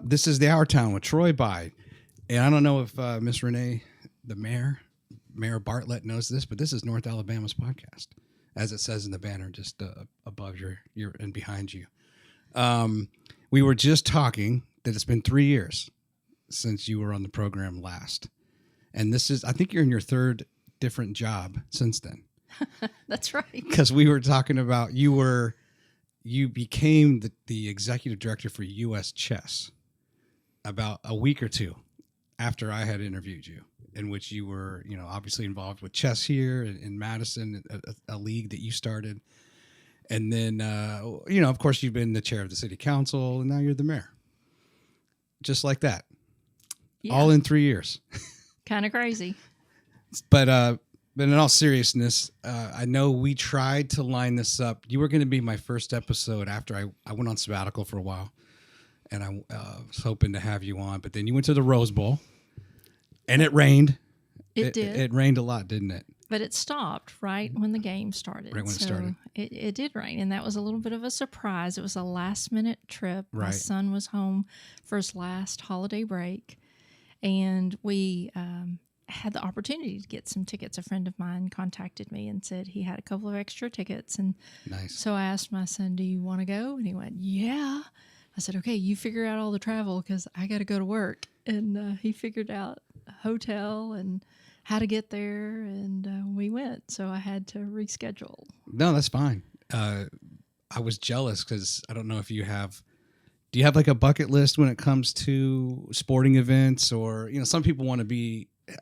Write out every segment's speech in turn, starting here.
This is the Our Town with Troy Bide. And I don't know if Miss Ranae, the Mayor Bartlett knows this, but this is North Alabama's podcast, as it says in the banner just above your and behind you. We were just talking that it's been 3 years since you were on the program last. And I think you're in your third different job since then. That's right. Because we were talking about you became the executive director for U.S. Chess about a week or two after I had interviewed you, in which you were, obviously involved with chess here in Madison, a league that you started. And then, of course, you've been the chair of the city council, and now you're the mayor. Just like that. Yeah. All in 3 years. Kind of crazy. But in all seriousness, I know we tried to line this up. You were going to be my first episode after I went on sabbatical for a while, and I was hoping to have you on. But then you went to the Rose Bowl, and it rained. It did. It rained a lot, didn't it? But it stopped right when the game started. Right when it started. It did rain, and that was a little bit of a surprise. It was a last-minute trip. Right. My son was home for his last holiday break, and we had the opportunity to get some tickets. A friend of mine contacted me and said he had a couple of extra tickets. And nice. So I asked my son, do you want to go? And he went, yeah. I said, okay, you figure out all the travel because I got to go to work. And he figured out a hotel and how to get there, and we went. So I had to reschedule. No, that's fine. I was jealous because I don't know if do you have like a bucket list when it comes to sporting events, or, some people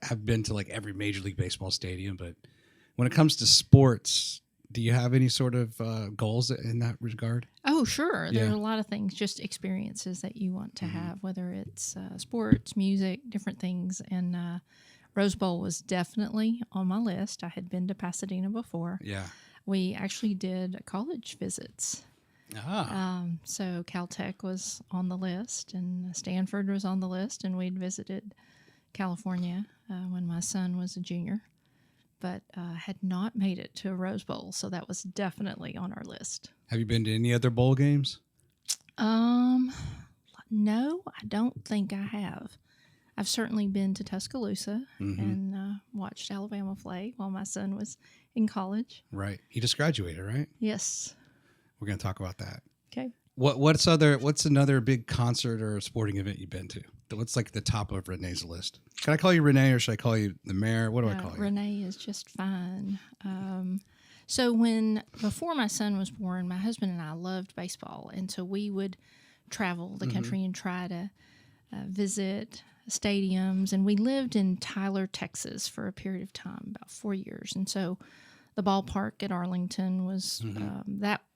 have been to like every Major League Baseball stadium, but when it comes to sports, do you have any sort of goals in that regard? Oh, sure. Yeah. There are a lot of things, just experiences that you want to have, whether it's sports, music, different things. And Rose Bowl was definitely on my list. I had been to Pasadena before. Yeah. We actually did college visits. So Caltech was on the list, and Stanford was on the list, and we'd visited California when my son was a junior, but had not made it to a Rose Bowl, so that was definitely on our list. Have you been to any other bowl games? No, I don't think I have. I've certainly been to Tuscaloosa and watched Alabama play while my son was in college. Right. He just graduated, right? Yes. We're going to talk about that. Okay. What's another big concert or sporting event you've been to? What's like the top of Renee's list? Can I call you Renee, or should I call you the mayor? What do I call you? Renee is just fine. So before my son was born, my husband and I loved baseball, and so we would travel the country and try to visit stadiums. And we lived in Tyler, Texas for a period of time, about 4 years. And so the ballpark at Arlington was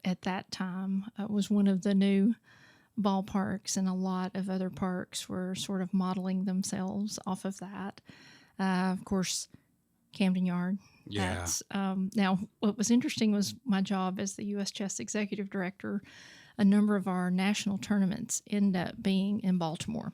at that time was one of the new ballparks, and a lot of other parks were sort of modeling themselves off of that. Of course, Camden Yard. Yeah. Now, what was interesting was my job as the U.S. Chess Executive Director. A number of our national tournaments end up being in Baltimore.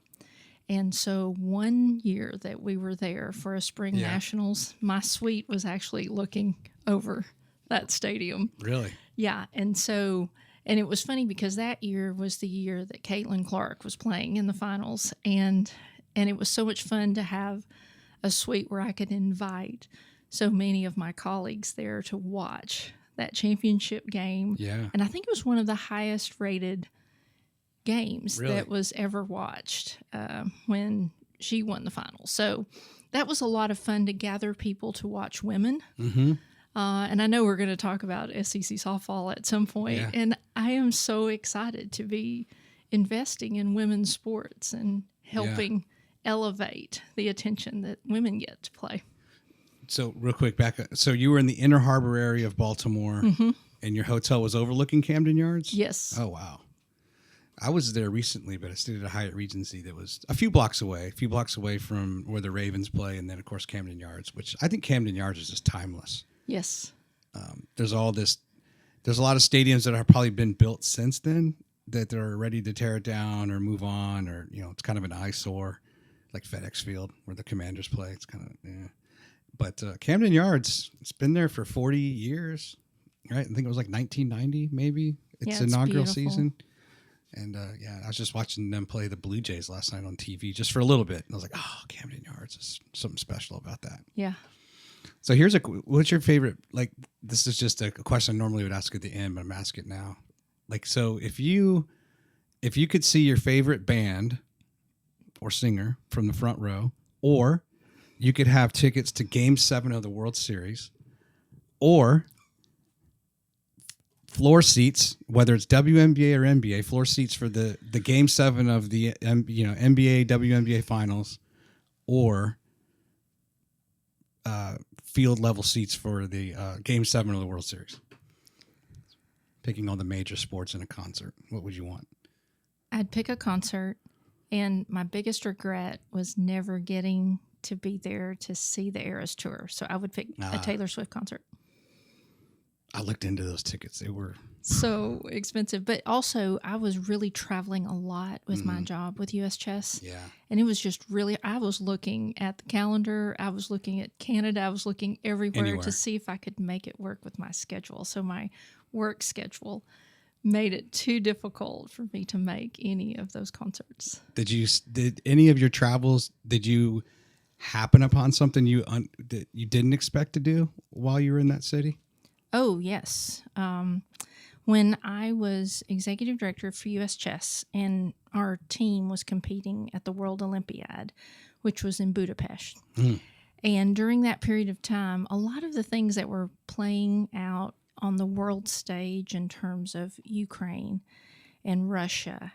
And so one year that we were there for a spring nationals, my suite was actually looking over that stadium. Really? Yeah. And it was funny because that year was the year that Caitlin Clark was playing in the finals. And it was so much fun to have a suite where I could invite so many of my colleagues there to watch that championship game. Yeah. And I think it was one of the highest rated games really? That was ever watched when she won the finals. So that was a lot of fun to gather people to watch women. Mm-hmm. And I know we're going to talk about SEC softball at some point. Yeah. And I am so excited to be investing in women's sports and helping elevate the attention that women get to play. So real quick, back up. So you were in the Inner Harbor area of Baltimore, and your hotel was overlooking Camden Yards? Yes. Oh, wow. I was there recently, but I stayed at a Hyatt Regency that was a few blocks away from where the Ravens play, and then, of course, Camden Yards, which I think Camden Yards is just timeless. Yes. There's a lot of stadiums that have probably been built since then that they're ready to tear it down or move on, or, it's kind of an eyesore, like FedEx Field where the Commanders play. It's kind of, But Camden Yards, it's been there for 40 years, right? I think it was like 1990, maybe, its inaugural beautiful. season. And yeah, I was just watching them play the Blue Jays last night on TV just for a little bit. And I was like, oh, Camden Yards, is something special about that. Yeah. So what's your favorite, like, this is just a question I normally would ask at the end, but I'm asking it now. Like, so if you could see your favorite band or singer from the front row, or you could have tickets to Game 7 of the World Series, or floor seats, whether it's WNBA or NBA, floor seats for the Game 7 of the NBA, WNBA finals, or field level seats for the Game 7 of the World Series. Picking all the major sports in a concert, what would you want? I'd pick a concert, and my biggest regret was never getting to be there to see the Eras Tour. So I would pick a Taylor Swift concert. I looked into those tickets. They were so expensive. But also, I was really traveling a lot with my job with US Chess. Yeah. And it was just really, I was looking at the calendar. I was looking at Canada. I was looking everywhere to see if I could make it work with my schedule. So my work schedule made it too difficult for me to make any of those concerts. Did any of your travels, did you happen upon something that you didn't expect to do while you were in that city? Oh, yes. When I was executive director for US Chess and our team was competing at the World Olympiad, which was in Budapest. And during that period of time, a lot of the things that were playing out on the world stage in terms of Ukraine and Russia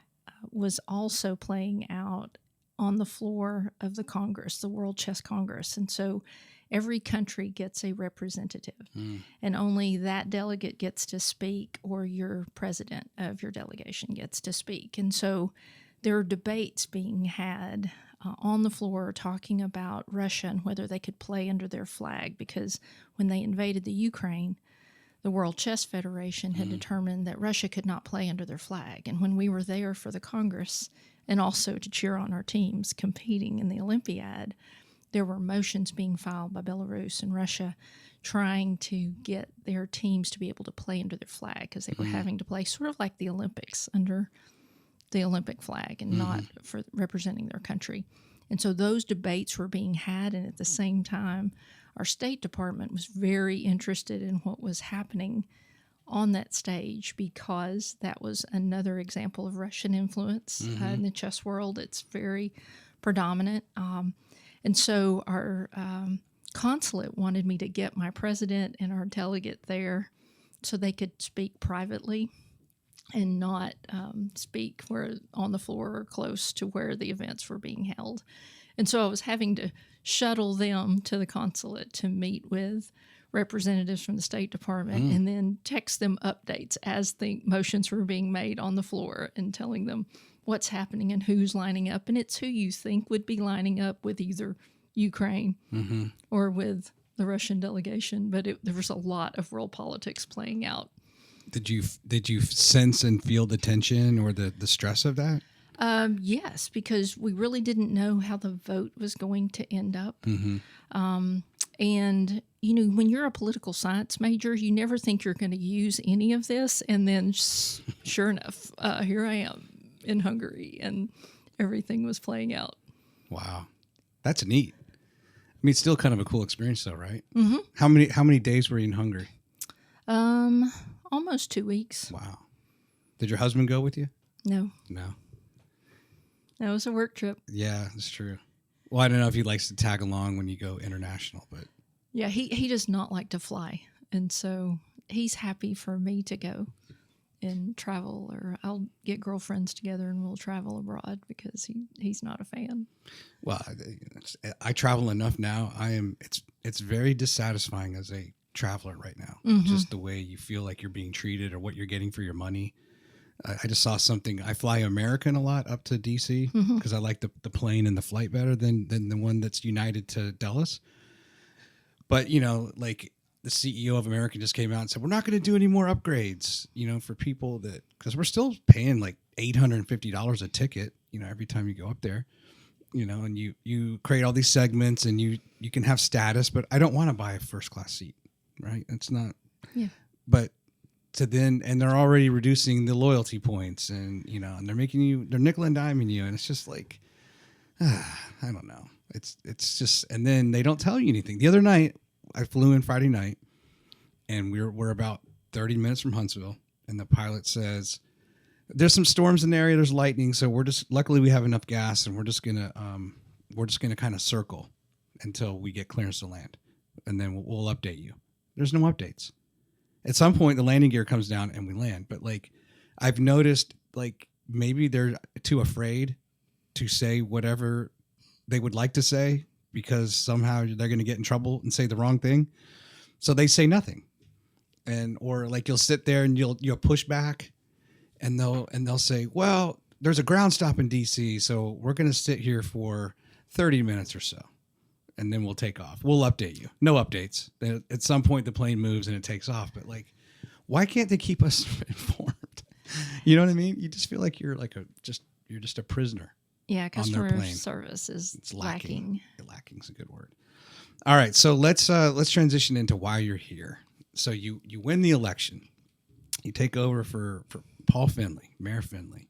was also playing out on the floor of the Congress, the World Chess Congress. And so every country gets a representative, and only that delegate gets to speak, or your president of your delegation gets to speak. And so there are debates being had on the floor talking about Russia and whether they could play under their flag, because when they invaded the Ukraine, the World Chess Federation had determined that Russia could not play under their flag. And when we were there for the Congress and also to cheer on our teams competing in the Olympiad, there were motions being filed by Belarus and Russia trying to get their teams to be able to play under their flag, because they were having to play sort of like the Olympics under the Olympic flag and not for representing their country. And so those debates were being had, and at the same time, our State Department was very interested in what was happening on that stage, because that was another example of Russian influence in the chess world. It's very predominant. And so our consulate wanted me to get my president and our delegate there so they could speak privately and not speak on the floor or close to where the events were being held. And so I was having to shuttle them to the consulate to meet with representatives from the State Department and then text them updates as the motions were being made on the floor and telling them what's happening and who's lining up. And it's who you think would be lining up with either Ukraine or with the Russian delegation. But there was a lot of world politics playing out. Did you sense and feel the tension or the stress of that? Yes, because we really didn't know how the vote was going to end up. And, when you're a political science major, you never think you're going to use any of this. And then sure enough, here I am in Hungary, and everything was playing out. Wow. That's neat. I mean, it's still kind of a cool experience though, right? How many days were you in Hungary? Almost 2 weeks. Wow. Did your husband go with you? No. That was a work trip. Yeah, that's true. Well, I don't know if he likes to tag along when you go international, but yeah, he does not like to fly, and so he's happy for me to go and travel, or I'll get girlfriends together and we'll travel abroad, because he's not a fan. Well, I travel enough now. It's very dissatisfying as a traveler right now. Just the way you feel like you're being treated or what you're getting for your money. I just saw something. I fly American a lot up to DC because I like the plane and the flight better than the one that's United to Dallas. But, like the CEO of American just came out and said, we're not going to do any more upgrades, for people because we're still paying like $850 a ticket, every time you go up there, and you create all these segments and you can have status, but I don't want to buy a first class seat, right? It's not. Yeah. But to then, and they're already reducing the loyalty points, and and they're nickel and diming you, and it's just like, I don't know. It's just, and then they don't tell you anything. The other night, I flew in Friday night, and we're about 30 minutes from Huntsville, and the pilot says, "There's some storms in the area. There's lightning, so luckily we have enough gas, and we're just gonna kind of circle until we get clearance to land, and then we'll update you." There's no updates. At some point, the landing gear comes down and we land. But like, I've noticed, like, maybe they're too afraid to say whatever they would like to say because somehow they're going to get in trouble and say the wrong thing. So they say nothing. Or like, you'll sit there and you'll push back, and they'll say, "Well, there's a ground stop in DC, so we're going to sit here for 30 minutes or so, and then we'll take off. We'll update you." No updates. At some point, the plane moves and it takes off. But like, why can't they keep us informed? You know what I mean? You just feel like you're just a prisoner. Yeah, customer service is lacking. Lacking's a good word. All right, so let's transition into why you're here. So you win the election. You take over for Paul Finley, Mayor Finley.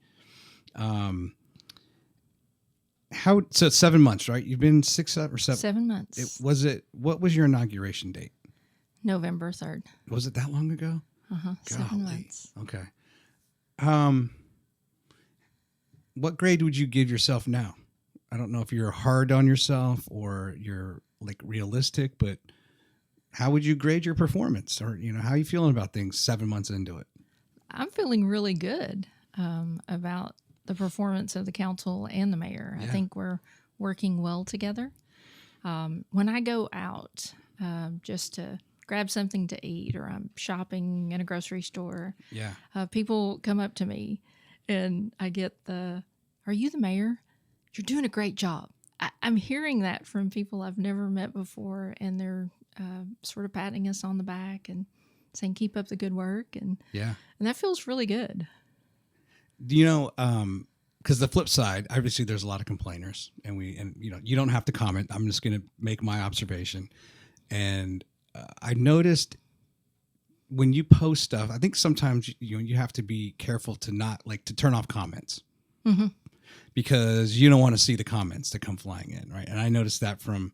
So it's 7 months, right? You've been 6 or 7. 7 months. What was your inauguration date? November 3rd. Was it that long ago? 7 months. Okay. What grade would you give yourself now? I don't know if you're hard on yourself or you're like realistic, but how would you grade your performance, or how are you feeling about things 7 months into it? I'm feeling really good about the performance of the council and the mayor. Yeah. I think we're working well together. When I go out just to grab something to eat, or I'm shopping in a grocery store, people come up to me and I get "Are you the mayor? You're doing a great job." I'm hearing that from people I've never met before, and they're sort of patting us on the back and saying, "Keep up the good work." And that feels really good. Because the flip side, obviously there's a lot of complainers, and you don't have to comment. I'm just going to make my observation. And I noticed when you post stuff, I think sometimes you have to be careful to not to turn off comments. Mm-hmm. Because you don't want to see the comments that come flying in, right? And I noticed that from,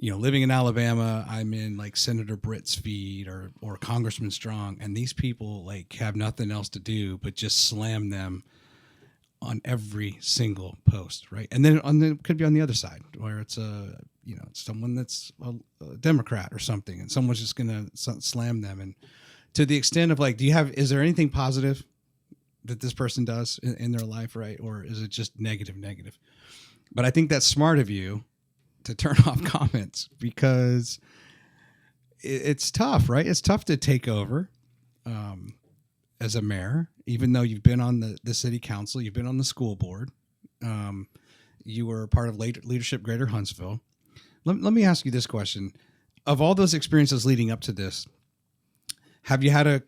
living in Alabama, I'm in like Senator Britt's feed or Congressman Strong, and these people have nothing else to do but just slam them on every single post, right? And then it could be on the other side where it's it's someone that's a Democrat or something, and someone's just gonna slam them. And to the extent of is there anything positive that this person does in their life, right? Or is it just negative? But I think that's smart of you to turn off comments, because it's tough, right? It's tough to take over as a mayor, even though you've been on the city council, you've been on the school board. You were part of Leadership Greater Huntsville. Let me ask you this question. Of all those experiences leading up to this, have you had a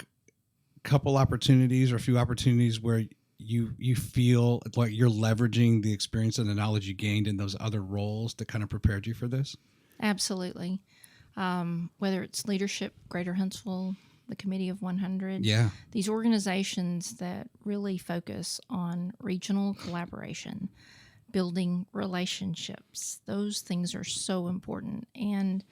couple opportunities or a few opportunities where you feel like you're leveraging the experience and the knowledge you gained in those other roles that kind of prepared you for this? Absolutely. Whether it's Leadership Greater Huntsville, the Committee of 100, these organizations that really focus on regional collaboration, building relationships, those things are so important. And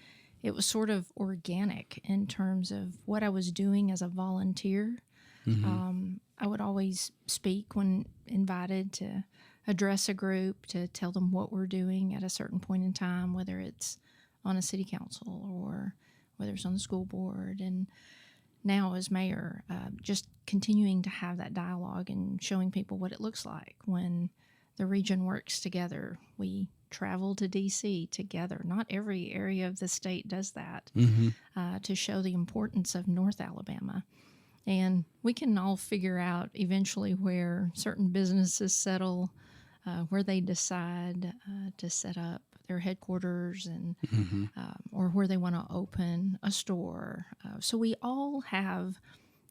it was sort of organic in terms of what I was doing as a volunteer. Mm-hmm. I would always speak when invited to address a group, to tell them what we're doing at a certain point in time, whether it's on a city council or whether it's on the school board. And now as mayor, just continuing to have that dialogue and showing people what it looks like when the region works together. We travel to D.C. together. Not every area of the state does that, to show the importance of North Alabama. And we can all figure out eventually where certain businesses settle, where they decide to set up their headquarters, and or where they want to open a store. So we all have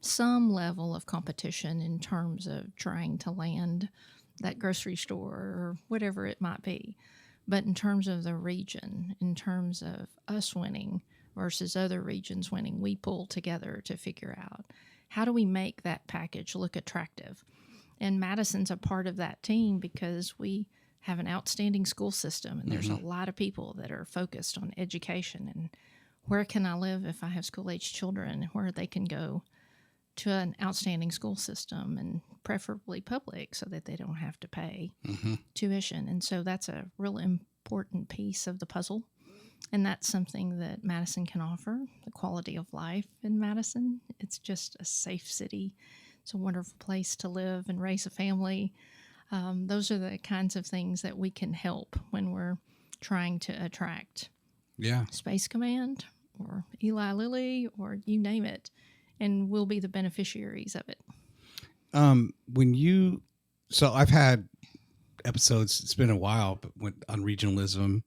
some level of competition in terms of trying to land that grocery store or whatever it might be. But in terms of the region, in terms of us winning versus other regions winning, we pull together to figure out how do we make that package look attractive? And Madison's a part of that team because we have an outstanding school system, and there's a lot of people that are focused on education and where can I live if I have school-age children, where they can go to an outstanding school system, and preferably public so that they don't have to pay tuition. And so that's a real important piece of the puzzle. And that's something that Madison can offer, the quality of life in Madison. It's just a safe city. It's a wonderful place to live and raise a family. Those are the kinds of things that we can help when we're trying to attract Space Command or Eli Lilly or you name it. And we'll be the beneficiaries of it. So I've had episodes, it's been a while, but on regionalism,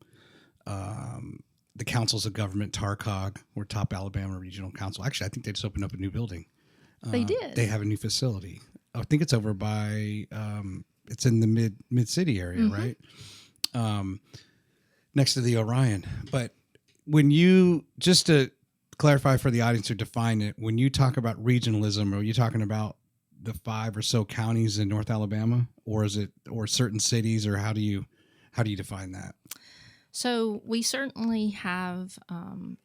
the councils of government, TARCOG, or Top Alabama Regional Council. Actually, I think they just opened up a new building. They did. They have a new facility. I think it's over by, it's in the mid-city area, right? Next to the Orion. But just to clarify for the audience or define it, when you talk about regionalism, are you talking about the 5 or so counties in North Alabama, or certain cities, or how do you define that? So we certainly have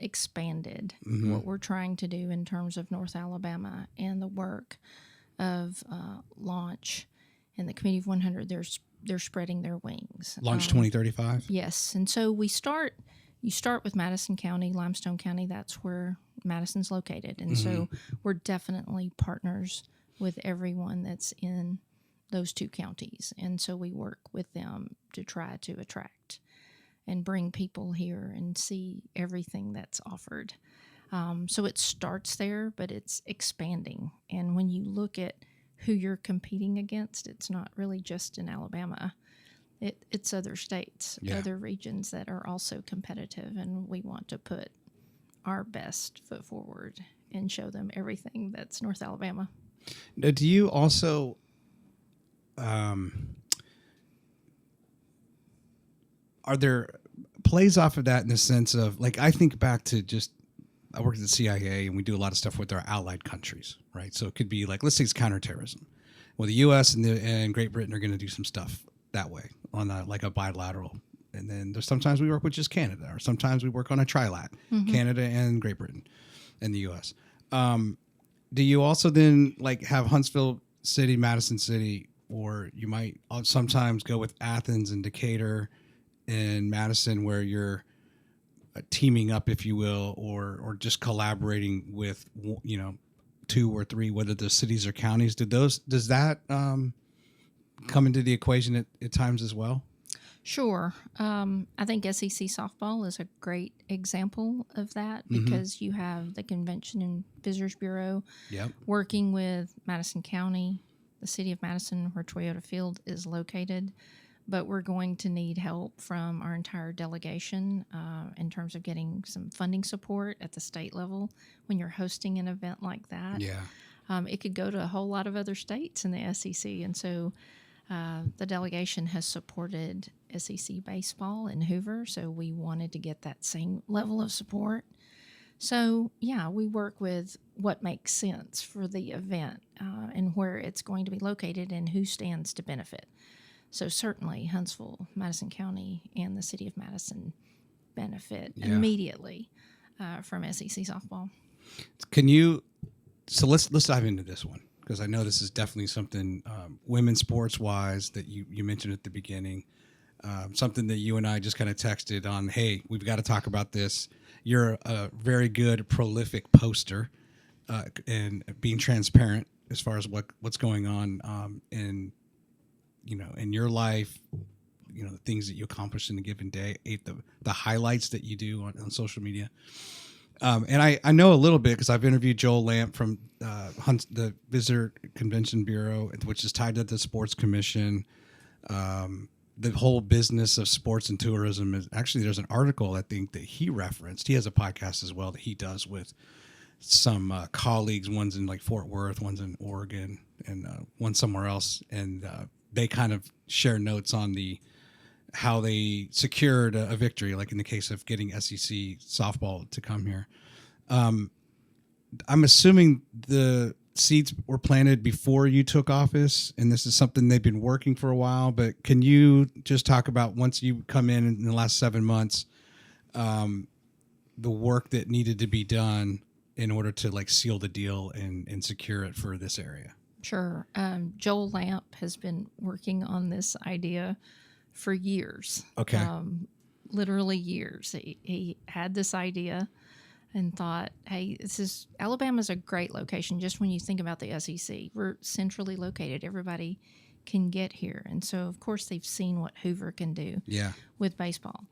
expanded what we're trying to do in terms of North Alabama and the work of Launch and the Committee of 100. They're spreading their wings. Launch 2035? Yes. And so you start with Madison County, Limestone County. That's where Madison's located. And so we're definitely partners with everyone that's in those 2 counties. And so we work with them to try to attract and bring people here and see everything that's offered. So it starts there, but it's expanding. And when you look at who you're competing against, it's not really just in Alabama. It's other states, other regions that are also competitive, and we want to put our best foot forward and show them everything that's North Alabama. Now, do you also are there plays off of that in the sense of, like, I think back to I work at the CIA, and we do a lot of stuff with our allied countries, right? So it could be like, let's say it's counterterrorism. Well, the U.S. and Great Britain are going to do some stuff that way on a bilateral. And then there's sometimes we work with just Canada, or sometimes we work on a trilat, Canada and Great Britain and the U.S. Do you also then have Huntsville City, Madison City, or you might sometimes go with Athens and Decatur and Madison, where you're teaming up, if you will, or just collaborating with 2 or 3, whether they're cities or counties? Does that come into the equation at times as well? Sure. I think SEC softball is a great example of that because you have the Convention and Visitors Bureau working with Madison County, the city of Madison, where Toyota Field is located. But we're going to need help from our entire delegation in terms of getting some funding support at the state level when you're hosting an event like that. Yeah. It could go to a whole lot of other states in the SEC. And so the delegation has supported SEC baseball in Hoover, so we wanted to get that same level of support. So, we work with what makes sense for the event and where it's going to be located and who stands to benefit. So certainly Huntsville, Madison County, and the city of Madison benefit immediately from SEC softball. So let's dive into this one, because I know this is definitely something women's sports wise that you mentioned at the beginning. Something that you and I just kind of texted on, hey, we've got to talk about this. You're a very good, prolific poster and being transparent as far as what's going on in your life, the things that you accomplish in a given day, the highlights that you do on social media. And I know a little bit because I've interviewed Joel Lamp from the Visitor Convention Bureau, which is tied to the Sports Commission. The whole business of sports and tourism is actually, there's an article I think that he referenced. He has a podcast as well that he does with some colleagues. One's in Fort Worth, one's in Oregon, and one somewhere else. And they kind of share notes on how they secured a victory, like in the case of getting SEC softball to come here. I'm assuming the seeds were planted before you took office, and this is something they've been working for a while. But can you just talk about, once you come in the last 7 months, the work that needed to be done in order to like seal the deal and secure it for this area? Sure. Joel Lamp has been working on this idea for years. Okay. Literally years. He had this idea and thought, hey, Alabama's a great location. Just when you think about the SEC, we're centrally located. Everybody can get here. And so, of course, they've seen what Hoover can do with baseball.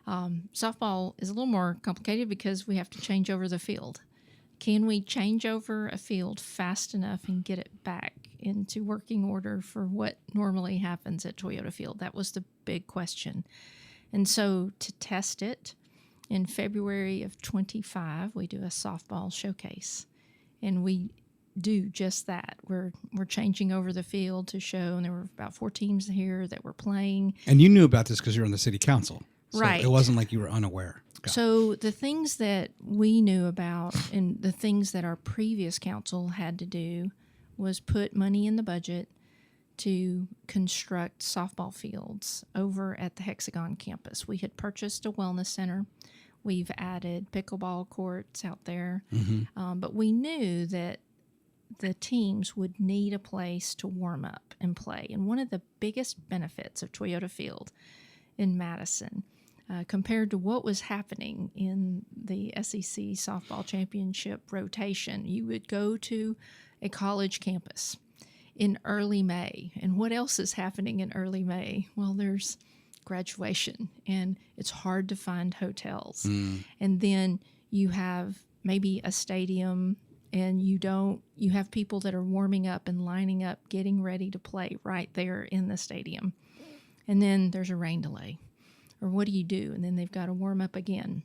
Softball is a little more complicated because we have to change over the field. Can we change over a field fast enough and get it back into working order for what normally happens at Toyota Field? That was the big question. And so to test it, in February of 25, we do a softball showcase, and we do just that. We're changing over the field to show, and there were about 4 teams here that were playing. And you knew about this because you were on the city council. So right. It wasn't like you were unaware. So the things that we knew about and the things that our previous council had to do was put money in the budget to construct softball fields over at the Hexagon campus. We had purchased a wellness center. We've added pickleball courts out there. Mm-hmm. But we knew that the teams would need a place to warm up and play. And one of the biggest benefits of Toyota Field in Madison, compared to what was happening in the SEC softball championship rotation, you would go to a college campus in early May. And what else is happening in early May? Well, there's graduation, and it's hard to find hotels. And then you have maybe a stadium, and you have people that are warming up and lining up, getting ready to play right there in the stadium. And then there's a rain delay. Or what do you do? And then they've got to warm up again.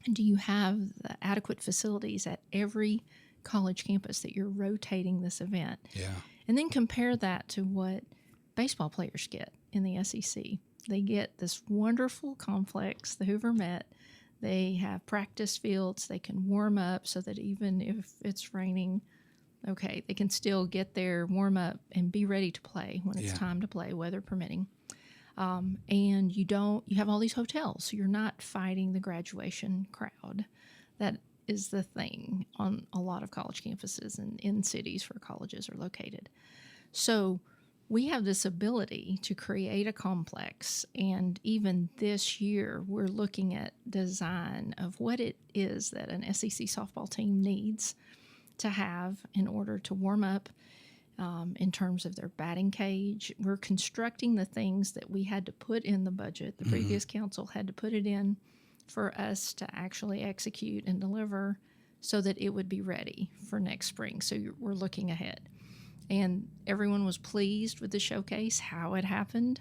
And do you have the adequate facilities at every college campus that you're rotating this event? Yeah. And then compare that to what baseball players get in the SEC. They get this wonderful complex, the Hoover Met. They have practice fields. They can warm up so that even if it's raining, okay, they can still get there, warm up, and be ready to play when it's time to play, weather permitting. And you have all these hotels, so you're not fighting the graduation crowd. That is the thing on a lot of college campuses and in cities where colleges are located. So we have this ability to create a complex, and even this year we're looking at design of what it is that an SEC softball team needs to have in order to warm up. In terms of their batting cage, we're constructing the things that we had to put in the budget. The previous council had to put it in for us to actually execute and deliver so that it would be ready for next spring. So we're looking ahead. And everyone was pleased with the showcase, how it happened.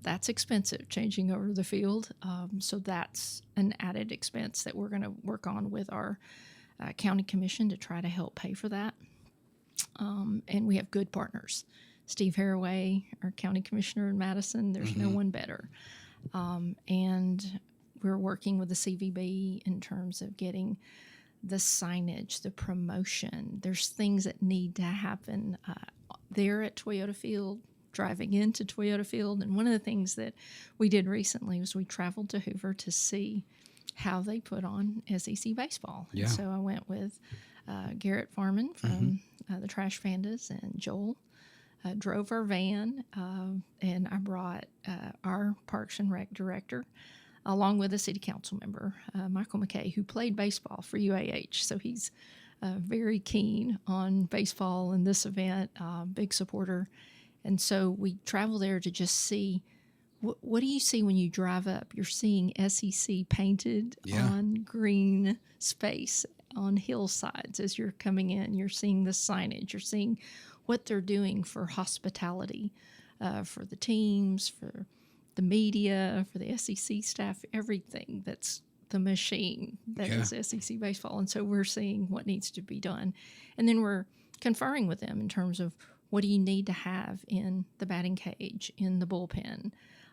That's expensive, changing over the field. So that's an added expense that we're going to work on with our county commission to try to help pay for that. And we have good partners. Steve Haraway, our county commissioner in Madison, there's no one better. And we're working with the CVB in terms of getting the signage, the promotion. There's things that need to happen there at Toyota Field, driving into Toyota Field. And one of the things that we did recently was we traveled to Hoover to see how they put on SEC baseball. Yeah. And so I went with Garrett Farman from the Trash Pandas, and Joel drove our van, and I brought our Parks and Rec director, along with a city council member, Michael McKay, who played baseball for UAH. So he's very keen on baseball and this event, big supporter. And so we travel there to just see, what do you see when you drive up? You're seeing SEC painted on green space on hillsides as you're coming in. You're seeing the signage. You're seeing what they're doing for hospitality, for the teams, for the media, for the SEC staff, everything that's the machine that is SEC baseball. And so we're seeing what needs to be done. And then we're conferring with them in terms of what do you need to have in the batting cage, in the bullpen.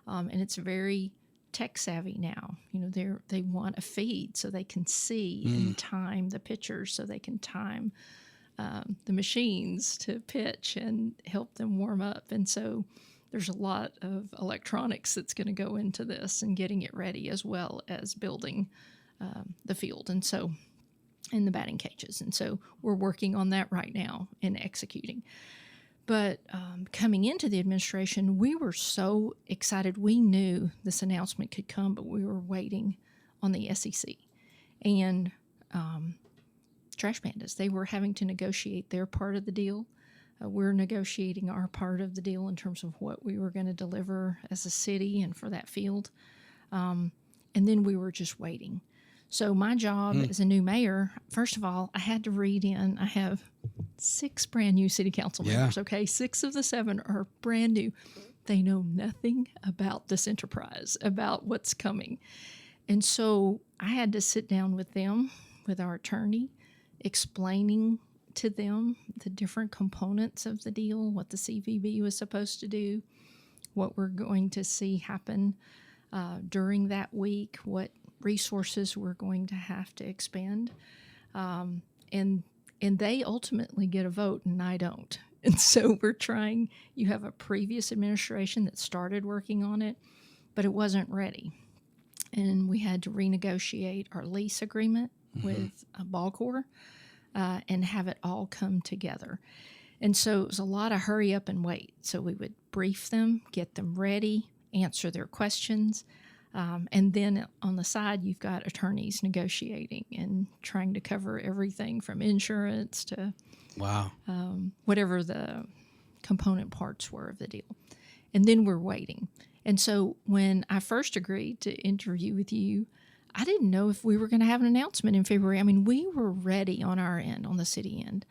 And it's very tech savvy now. You know, they want a feed so they can see and time the pitchers, so they can time the machines to pitch and help them warm up. And so there's a lot of electronics that's going to go into this and getting it ready, as well as building the field and so in the batting cages. And so we're working on that right now and executing. But coming into the administration, we were so excited. We knew this announcement could come, but we were waiting on the SEC. And Trash Pandas, they were having to negotiate their part of the deal. We're negotiating our part of the deal in terms of what we were going to deliver as a city and for that field. And then we were just waiting. So my job as a new mayor, first of all, I had to read in. I have 6 brand new city council members, okay? 6 of the 7 are brand new. They know nothing about this enterprise, about what's coming. And so I had to sit down with them, with our attorney, explaining to them the different components of the deal, what the CVB was supposed to do, what we're going to see happen during that week, what resources we're going to have to expend. And they ultimately get a vote and I don't. And so we're trying, you have a previous administration that started working on it, but it wasn't ready. And we had to renegotiate our lease agreement with Ball Corps and have it all come together. And so it was a lot of hurry up and wait. So we would brief them, get them ready, answer their questions. And then on the side, you've got attorneys negotiating and trying to cover everything from insurance to whatever the component parts were of the deal. And then we're waiting. And so when I first agreed to interview with you, I didn't know if we were going to have an announcement in February. I mean, we were ready on our end, on the city end,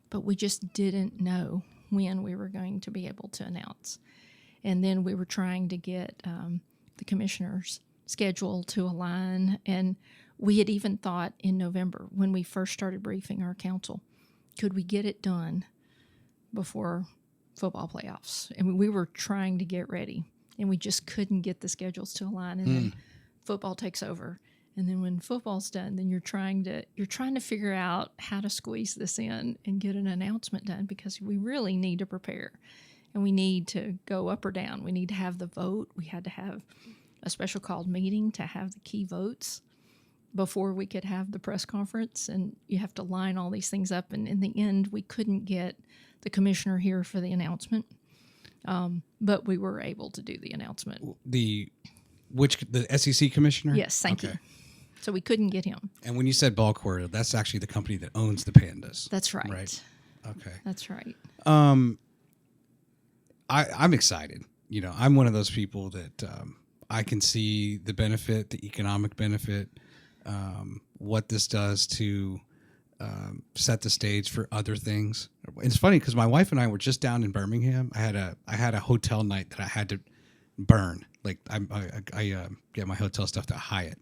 but we just didn't know when we were going to be able to announce. And then we were trying to get the commissioner's schedule to align. And we had even thought in November, when we first started briefing our council, could we get it done before football playoffs? And we were trying to get ready, and we just couldn't get the schedules to align. And then football takes over. And then when football's done, then you're trying to figure out how to squeeze this in and get an announcement done, because we really need to prepare. And we need to go up or down. We need to have the vote. We had to have a special called meeting to have the key votes before we could have the press conference. And you have to line all these things up. And in the end, we couldn't get the commissioner here for the announcement. But we were able to do the announcement. The SEC commissioner? Yes, thank you. So we couldn't get him. And when you said Ball Corps, that's actually the company that owns the Pandas. That's right. Right. Okay. That's right. I'm excited. You know, I'm one of those people that I can see the benefit, the economic benefit, what this does to set the stage for other things. It's funny because my wife and I were just down in Birmingham. I had a hotel night that I had to burn. Like I get my hotel stuff to Hyatt.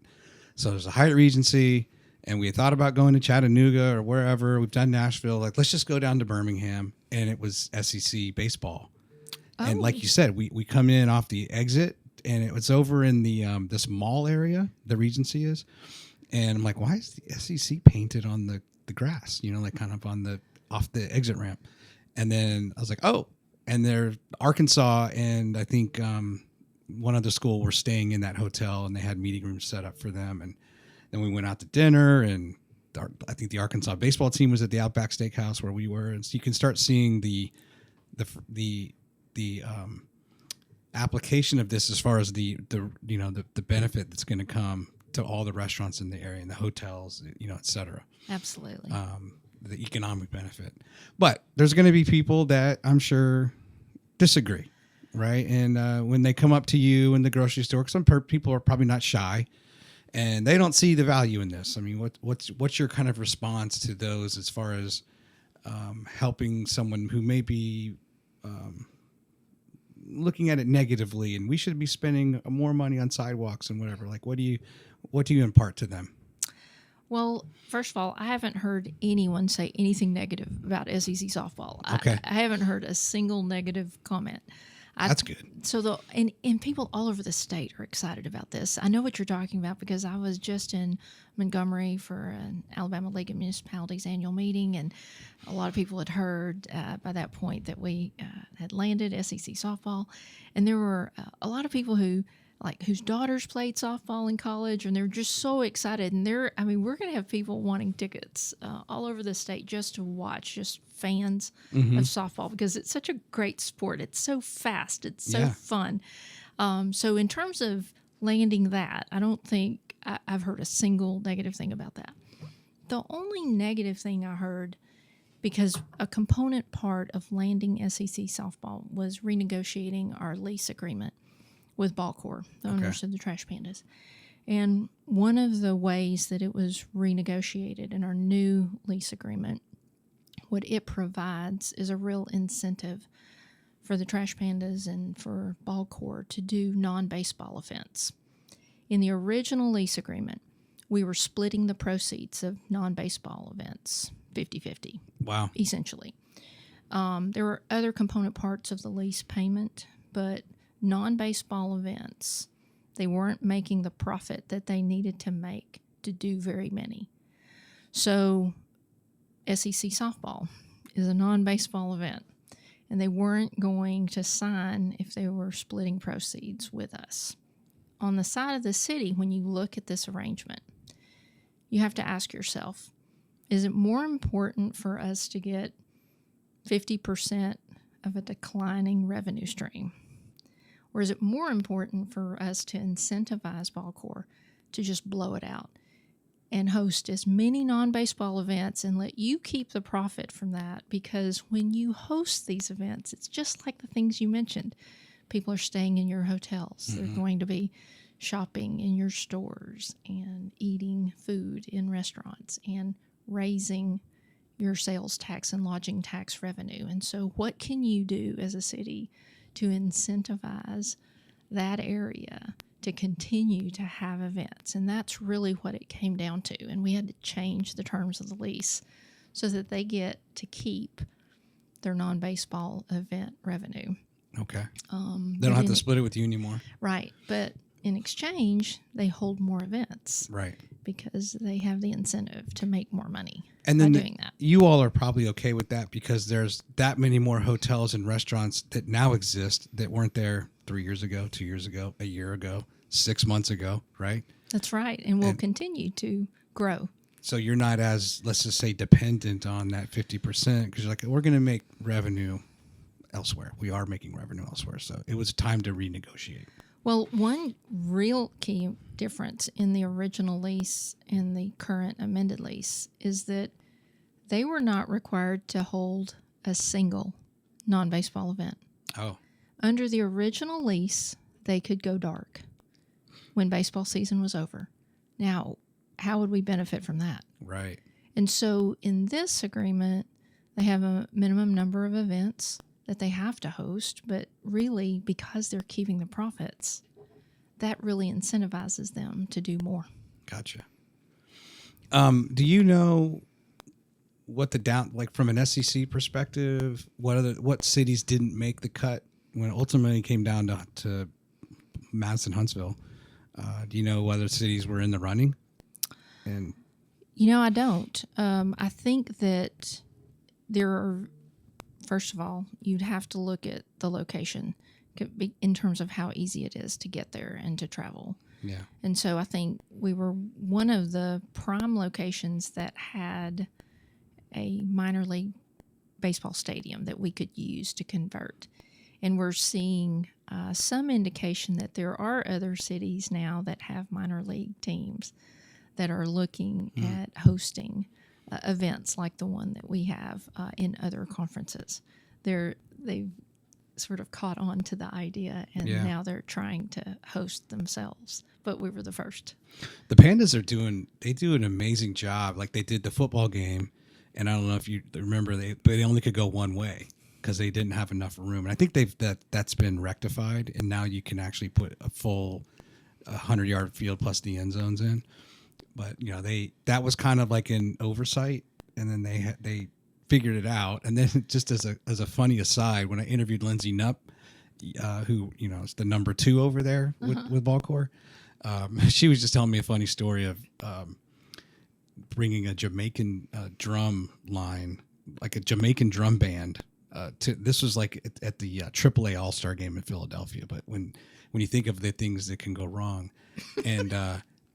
So there's a Hyatt Regency, and we had thought about going to Chattanooga or wherever. We've done Nashville. Like, let's just go down to Birmingham. And it was SEC baseball. Oh. And like you said, we come in off the exit, and it was over in the this mall area, the Regency is. And I'm like, why is the SEC painted on the grass? You know, like kind of off the exit ramp. And then I was like, oh, and they're Arkansas, and I think one other school were staying in that hotel, and they had meeting rooms set up for them. And then we went out to dinner, and I think the Arkansas baseball team was at the Outback Steakhouse where we were. And so you can start seeing the application of this as far as the benefit that's going to come to all the restaurants in the area and the hotels, et cetera. Absolutely. The economic benefit. But there's going to be people that I'm sure disagree, right? And when they come up to you in the grocery store, some people are probably not shy, and they don't see the value in this. I mean, what's your kind of response to those as far as helping someone who may be looking at it negatively, and we should be spending more money on sidewalks and whatever? Like, what do you impart to them? Well, first of all, I haven't heard anyone say anything negative about SEC softball. Okay. I haven't heard a single negative comment. That's good. So and people all over the state are excited about this. I know what you're talking about because I was just in Montgomery for an Alabama League of Municipalities annual meeting, and a lot of people had heard by that point that we had landed SEC softball, and there were a lot of people whose daughters played softball in college, and they're just so excited. And we're going to have people wanting tickets all over the state just to watch, just fans of softball, because it's such a great sport. It's so fast. It's so fun. So in terms of landing that, I don't think I've heard a single negative thing about that. The only negative thing I heard, because a component part of landing SEC softball was renegotiating our lease agreement with Ball Corps, the owners of the Trash Pandas. And one of the ways that it was renegotiated in our new lease agreement, what it provides is a real incentive for the Trash Pandas and for Ball Corps to do non-baseball events. In the original lease agreement, we were splitting the proceeds of non-baseball events 50-50. Wow. Essentially. There were other component parts of the lease payment, but non-baseball events, they weren't making the profit that they needed to make to do very many. So SEC softball is a non-baseball event, and they weren't going to sign if they were splitting proceeds with us. On the side of the city, when you look at this arrangement, you have to ask yourself, is it more important for us to get 50% of a declining revenue stream? Or is it more important for us to incentivize Ball Corps to just blow it out and host as many non-baseball events and let you keep the profit from that? Because when you host these events, it's just like the things you mentioned. People are staying in your hotels. They're going to be shopping in your stores and eating food in restaurants and raising your sales tax and lodging tax revenue. And so what can you do as a city to incentivize that area to continue to have events? And that's really what it came down to. And we had to change the terms of the lease so that they get to keep their non-baseball event revenue. Okay. They don't have to split it with you anymore. Right. But in exchange, they hold more events. Right. Because they have the incentive to make more money and then by doing that. You all are probably okay with that because there's that many more hotels and restaurants that now exist that weren't there 3 years ago, 2 years ago, a year ago, 6 months ago, right? That's right. And we'll continue to grow. So you're not as, let's just say, dependent on that 50% because you're like, we're going to make revenue elsewhere. We are making revenue elsewhere. So it was time to renegotiate. Well, one real key difference in the original lease and the current amended lease is that they were not required to hold a single non-baseball event. Oh. Under the original lease, they could go dark when baseball season was over. Now, how would we benefit from that? Right. And so in this agreement, they have a minimum number of events that they have to host, but really, because they're keeping the profits, that really incentivizes them to do more. Gotcha. Do you know what from an SEC perspective, what cities didn't make the cut when it ultimately came down to Madison, Huntsville? Do you know whether cities were in the running? And I don't. I think that there are. First of all, you'd have to look at the location in terms of how easy it is to get there and to travel. Yeah. And so I think we were one of the prime locations that had a minor league baseball stadium that we could use to convert. And we're seeing some indication that there are other cities now that have minor league teams that are looking at hosting events like the one that we have in other conferences. They've sort of caught on to the idea, and now they're trying to host themselves. But we were the first. The Pandas they do an amazing job. Like they did the football game, and I don't know if you remember, they only could go one way because they didn't have enough room. And I think that's been rectified, and now you can actually put a full 100-yard field plus the end zones in. But that was kind of like an oversight, and then they figured it out. And then just as a funny aside, when I interviewed Lindsay Knupp who is the number 2 over there with ball corps. She was just telling me a funny story of bringing a Jamaican drum line, like a Jamaican drum band. This was like at the AAA All-Star game in Philadelphia. But when you think of the things that can go wrong, and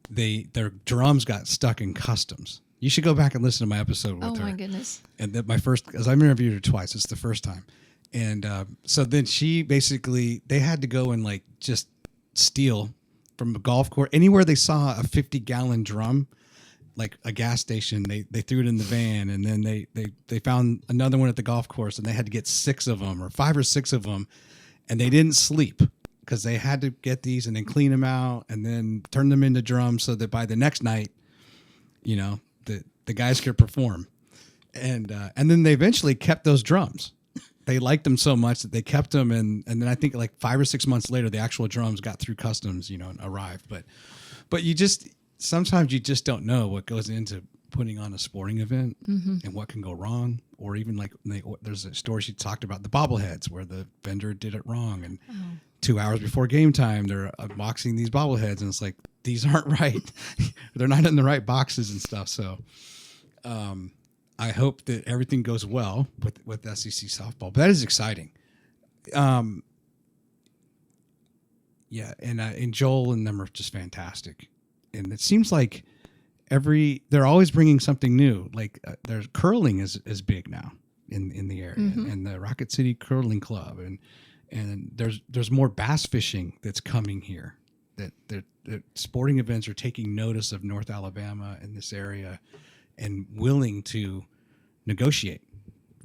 their drums got stuck in customs. You should go back and listen to my episode with her. Oh my goodness! And that because I've interviewed her twice. It's the first time. And so then they had to go and like just steal from a golf course anywhere they saw a 50-gallon drum, like a gas station. They threw it in the van, and then they found another one at the golf course, and they had to get 6 of them or 5 or 6 of them, and they didn't sleep because they had to get these and then clean them out and then turn them into drums so that by the next night, the guys could perform. And then they eventually kept those drums. They liked them so much that they kept them, and then I think like 5 or 6 months later, the actual drums got through customs, and arrived. But sometimes you just don't know what goes into putting on a sporting event and what can go wrong, or even like there's a story she talked about the bobbleheads where the vendor did it wrong, and 2 hours before game time, they're unboxing these bobbleheads, and it's like these aren't right, they're not in the right boxes and stuff. So. I hope that everything goes well with SEC softball. But that is exciting. And Joel and them are just fantastic. And it seems like they're always bringing something new. Like there's curling is big now in the area, and the Rocket City Curling Club, and there's more bass fishing that's coming here. That sporting events are taking notice of North Alabama in this area. And willing to negotiate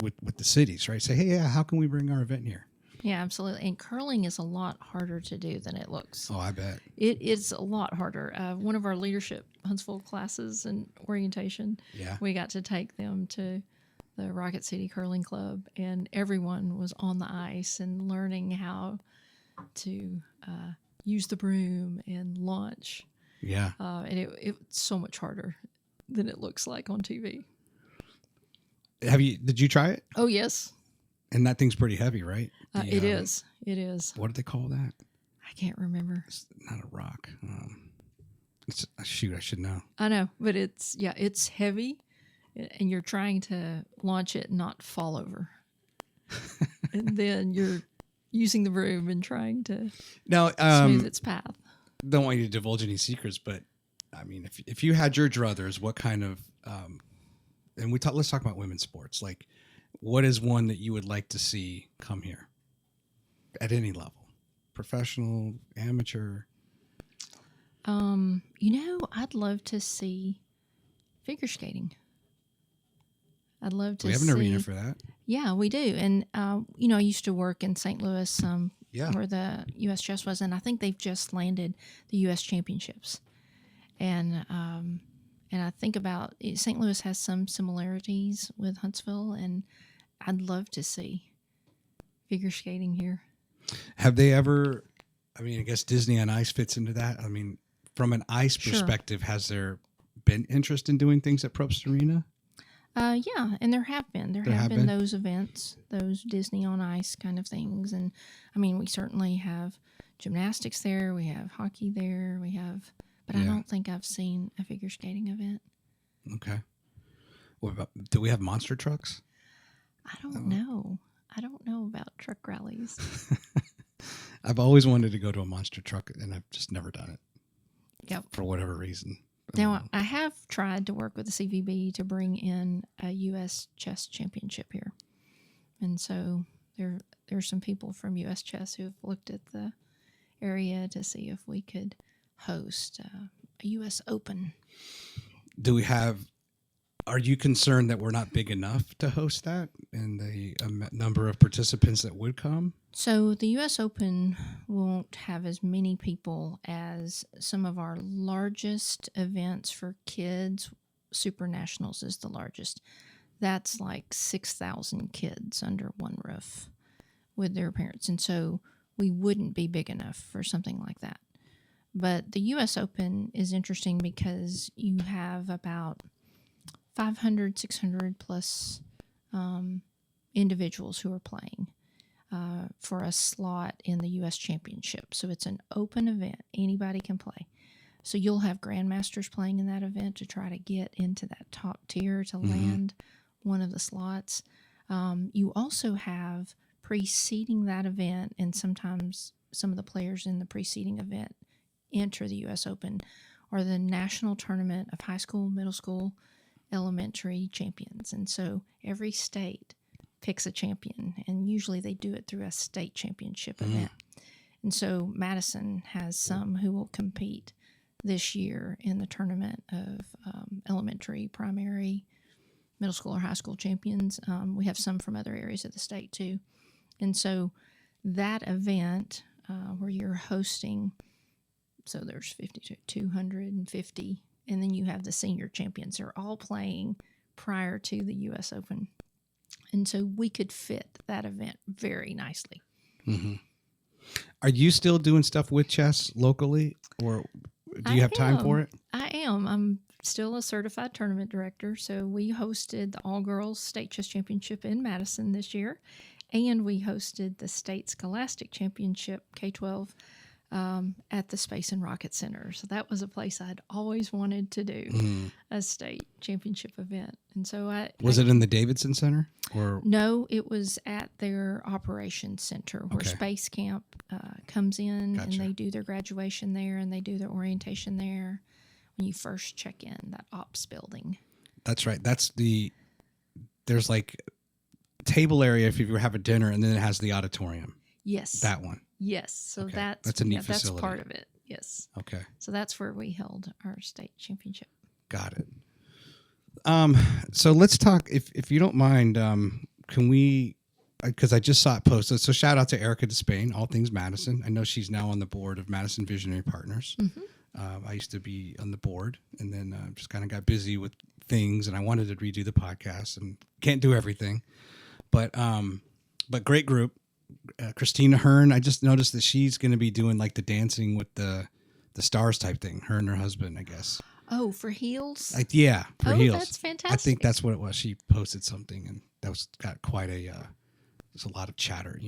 with the cities, right? Say, hey, how can we bring our event here? Yeah, absolutely. And curling is a lot harder to do than it looks. Oh, I bet. It is a lot harder. One of our leadership Huntsville classes and orientation, we got to take them to the Rocket City Curling Club, and everyone was on the ice and learning how to use the broom and launch. Yeah. And it's so much harder than it looks like on TV. Did you try it? Oh, yes. And that thing's pretty heavy, right? It is. It is. What do they call that? I can't remember. It's not a rock. I should know. I know, but it's heavy, and you're trying to launch it and not fall over. And then you're using the broom and trying to smooth its path. Don't want you to divulge any secrets, but I mean, if you had your druthers, what kind of, and let's talk about women's sports. Like, what is one that you would like to see come here at any level? Professional, amateur? I'd love to see figure skating. I'd love to see. We have an arena for that. Yeah, we do. And, I used to work in St. Louis where the U.S. Chess was, and I think they've just landed the U.S. Championships. And I think about St. Louis has some similarities with Huntsville, and I'd love to see figure skating here. Have they ever? I mean, I guess Disney on Ice fits into that. I mean, from an ice perspective, has there been interest in doing things at Probst Arena? Yeah, and there have been. There have been those events, those Disney on Ice kind of things, and I mean, we certainly have gymnastics there. We have hockey there. But I don't think I've seen a figure skating event. Okay. Do we have monster trucks? I don't know. I don't know about truck rallies. I've always wanted to go to a monster truck, and I've just never done it. Yep. For whatever reason. Now, I have tried to work with the CVB to bring in a U.S. Chess Championship here. And so there's some people from U.S. Chess who have looked at the area to see if we could host a U.S. Open. Are you concerned that we're not big enough to host that and the number of participants that would come? So the U.S. Open won't have as many people as some of our largest events for kids. Super Nationals is the largest. That's like 6,000 kids under one roof with their parents. And so we wouldn't be big enough for something like that. But the U.S. Open is interesting because you have about 500, 600 plus individuals who are playing. for a slot in the U.S. Championship. So it's an open event. Anybody can play. So you'll have grandmasters playing in that event to try to get into that top tier to land one of the slots. You also have preceding that event, and sometimes some of the players in the preceding event enter the U.S. Open, or the national tournament of high school, middle school, elementary champions. And so every state picks a champion, and usually they do it through a state championship event. And so Madison has some who will compete this year in the tournament of elementary, primary, middle school, or high school champions. We have some from other areas of the state too. And so that event where you're hosting, so there's 50 to 250, and then you have the senior champions. They're all playing prior to the U.S. Open. And so we could fit that event very nicely. Mm-hmm. Are you still doing stuff with chess locally, or do you have time for it? I am. I'm still a certified tournament director. So we hosted the all-girls state chess championship in Madison this year, and we hosted the state scholastic championship K-12 at the Space and Rocket Center. So that was a place I'd always wanted to do a state championship event. And so was it in the Davidson Center, or no? It was at their operations center where Space Camp comes in, and they do their graduation there, and they do their orientation there when you first check in that ops building. That's right. There's like table area if you have a dinner, and then it has the auditorium. Yes. That one. Yes. So that's a neat facility. That's part of it. Yes. Okay. So that's where we held our state championship. Got it. So let's talk, if you don't mind, can we, because I just saw it posted. So shout out to Erica Despain, All Things Madison. I know she's now on the board of Madison Visionary Partners. I used to be on the board, and then just kind of got busy with things, and I wanted to redo the podcast and can't do everything, but great group. Christina Hearn, I just noticed that she's going to be doing like the dancing with the stars type thing, her and her husband, I guess. Oh, for heels? For heels. That's fantastic. I think that's what it was. She posted something, and that was got quite there's a lot of chatter,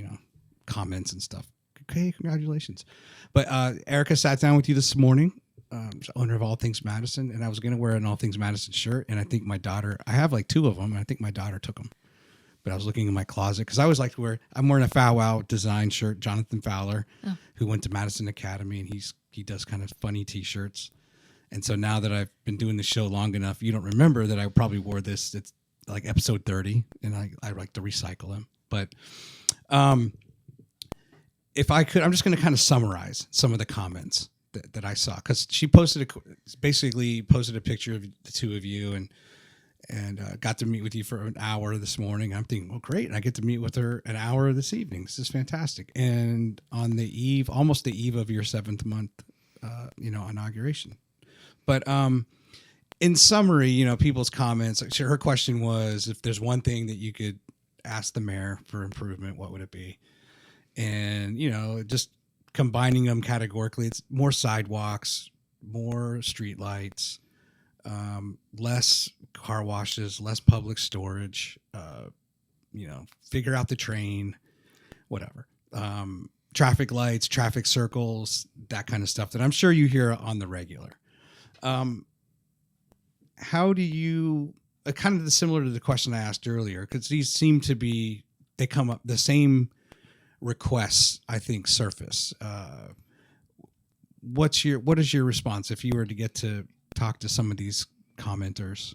comments and stuff. Okay, congratulations. But Erica sat down with you this morning, owner of All Things Madison, and I was going to wear an All Things Madison shirt, and I think my daughter, I have like two of them, and I think my daughter took them. But I was looking in my closet because I always like to wear, I'm wearing a Foul Wow design shirt, Jonathan Fowler, who went to Madison Academy, and he does kind of funny T-shirts. And so now that I've been doing the show long enough, you don't remember that I probably wore this. It's like episode 30, and I like to recycle them. But if I could, I'm just going to kind of summarize some of the comments that I saw, because she basically posted a picture of the two of you, and got to meet with you for an hour this morning. I'm thinking, well, great. And I get to meet with her an hour this evening. This is fantastic. And on almost the eve of your 7th month, inauguration. But in summary, people's comments, her question was, if there's one thing that you could ask the mayor for improvement, what would it be? And, just combining them categorically, it's more sidewalks, more street lights, less car washes, less public storage, figure out the train, whatever. Traffic lights, traffic circles, that kind of stuff that I'm sure you hear on the regular. How do you, kind of similar to the question I asked earlier, because these seem to be, they come up, the same requests, I think, surface. What is your response if you were to get to talk to some of these commenters,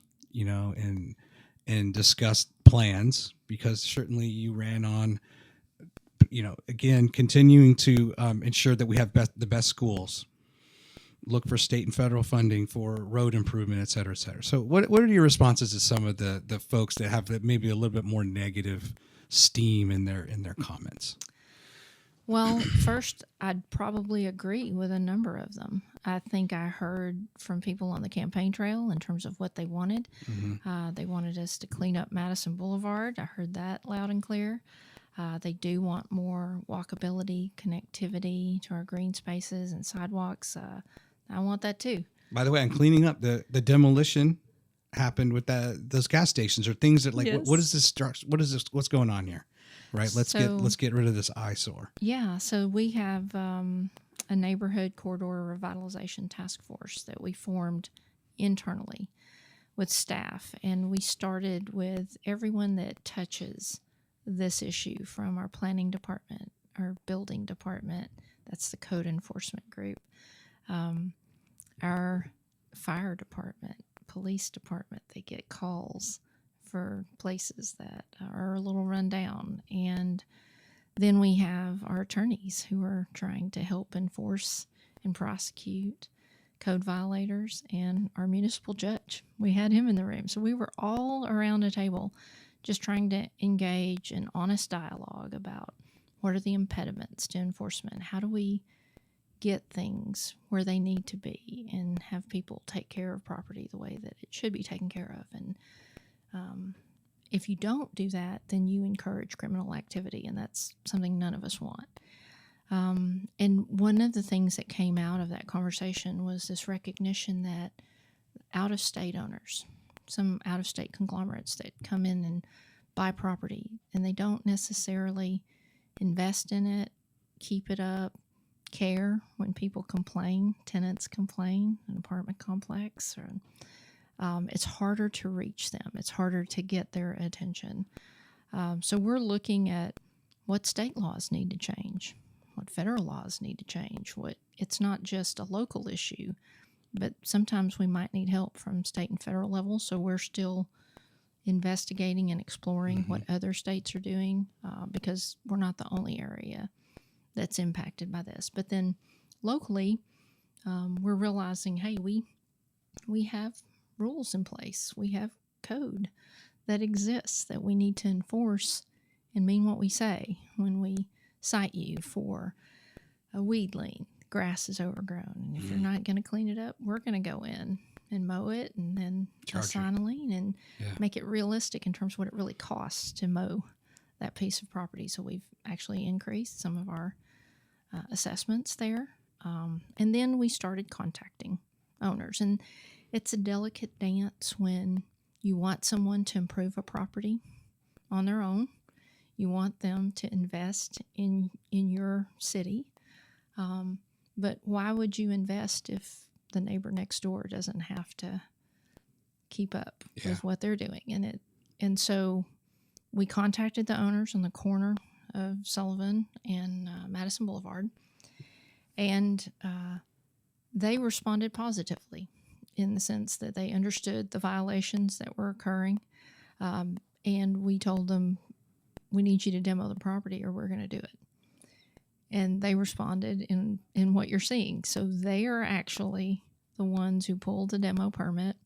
and discuss plans, because certainly you ran on, again, continuing to ensure that we have the best schools, look for state and federal funding for road improvement, et cetera, et cetera. So what are your responses to some of the folks that have maybe a little bit more negative steam in their comments? Well, first, I'd probably agree with a number of them. I think I heard from people on the campaign trail in terms of what they wanted. They wanted us to clean up Madison Boulevard. I heard that loud and clear. They do want more walkability, connectivity to our green spaces and sidewalks. I want that too. By the way, I'm cleaning up the demolition happened with those gas stations or things that like, yes. What is this? What is this? What's going on here? right? Let's get rid of this eyesore. Yeah. So we have a neighborhood corridor revitalization task force that we formed internally with staff, and we started with everyone that touches this issue, from our planning department, our building department, that's the code enforcement group, our fire department, police department. They get calls for places that are a little run down. And then we have our attorneys who are trying to help enforce and prosecute code violators, and our municipal judge. We had him in the room. So we were all around a table just trying to engage in honest dialogue about what are the impediments to enforcement? How do we get things where they need to be and have people take care of property the way that it should be taken care of? And if you don't do that, then you encourage criminal activity, and that's something none of us want. And one of the things that came out of that conversation was this recognition that out-of-state owners, some out-of-state conglomerates that come in and buy property, and they don't necessarily invest in it, keep it up, care when people complain, tenants complain, an apartment complex, or it's harder to reach them. It's harder to get their attention. So we're looking at what state laws need to change, what federal laws need to change. It's not just a local issue, but sometimes we might need help from state and federal level. So we're still investigating and exploring what other states are doing, because we're not the only area that's impacted by this. But then locally, we're realizing, hey, we have rules in place. We have code that exists that we need to enforce and mean what we say. When we cite you for a weed lien, grass is overgrown, and if you're not going to clean it up, we're going to go in and mow it and then assign a lien and make it realistic in terms of what it really costs to mow that piece of property. So we've actually increased some of our assessments there. And then we started contacting owners. And it's a delicate dance when you want someone to improve a property on their own. You want them to invest in your city. But why would you invest if the neighbor next door doesn't have to keep up with what they're doing? And so we contacted the owners on the corner of Sullivan and Madison Boulevard, and they responded positively in the sense that they understood the violations that were occurring, and we told them, we need you to demo the property or we're going to do it. And they responded in what you're seeing. So they are actually the ones who pulled the demo permit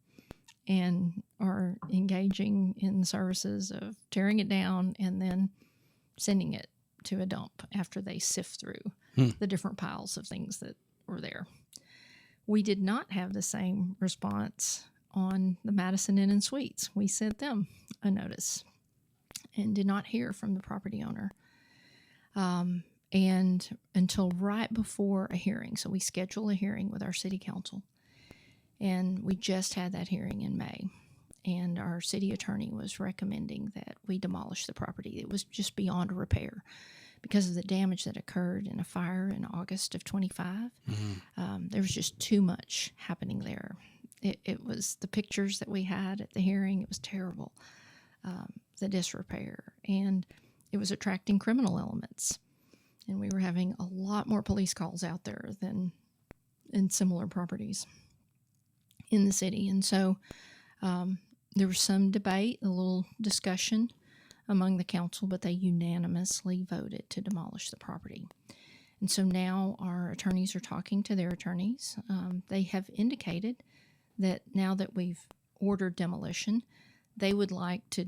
and are engaging in the services of tearing it down and then sending it to a dump after they sift through the different piles of things that were there. We did not have the same response on the Madison Inn and Suites. We sent them a notice and did not hear from the property owner. And until right before a hearing. So we schedule a hearing with our city council. And we just had that hearing in May. And our city attorney was recommending that we demolish the property. It was just beyond repair because of the damage that occurred in a fire in August of 25. There was just too much happening there. It was the pictures that we had at the hearing. It was terrible, the disrepair. And it was attracting criminal elements. And we were having a lot more police calls out there than in similar properties in the city. And so there was some debate, a little discussion among the council, but they unanimously voted to demolish the property. And so now our attorneys are talking to their attorneys. They have indicated that now that we've ordered demolition, they would like to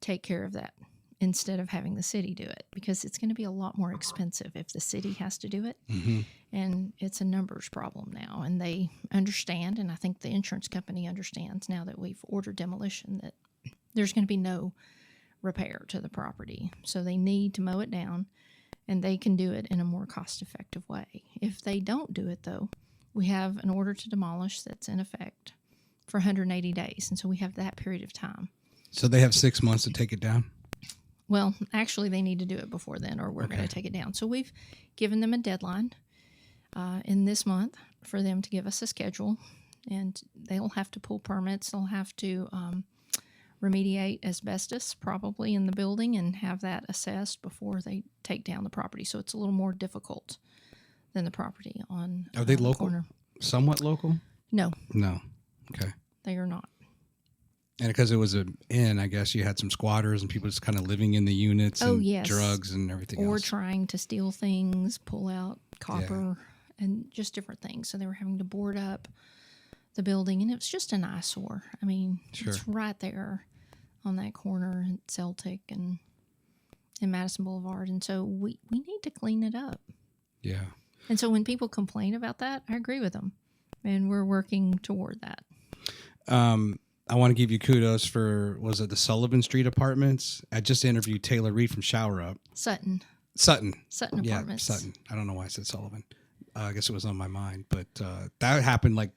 take care of that instead of having the city do it, because it's going to be a lot more expensive if the city has to do it. And it's a numbers problem now. And they understand, and I think the insurance company understands now that we've ordered demolition, that there's going to be no repair to the property. So they need to mow it down, and they can do it in a more cost-effective way. If they don't do it, though, we have an order to demolish that's in effect for 180 days. And so we have that period of time. So they have 6 months to take it down? Well, actually, they need to do it before then, or we're going to take it down. So we've given them a deadline in this month for them to give us a schedule, and they'll have to pull permits. They'll have to remediate asbestos probably in the building and have that assessed before they take down the property. So it's a little more difficult than the property on Are they the local? corner. Somewhat local? No, Okay. they are not. And because it was an inn, I guess you had some squatters and people just kind of living in the units and yes. drugs and everything Or else. trying to steal things, pull out copper, and just different things. So they were having to board up the building, and it was just an eyesore. I mean, it's right there on that corner at Celtic and Madison Boulevard. And so we need to clean it up. Yeah. And so when people complain about that, I agree with them. And we're working toward that. I want to give you kudos for, was it the Sullivan Street Apartments? I just interviewed Taylor Reed from Shower Up. Sutton Yeah, Apartments. Sutton. I don't know why I said Sullivan. I guess it was on my mind. But that happened like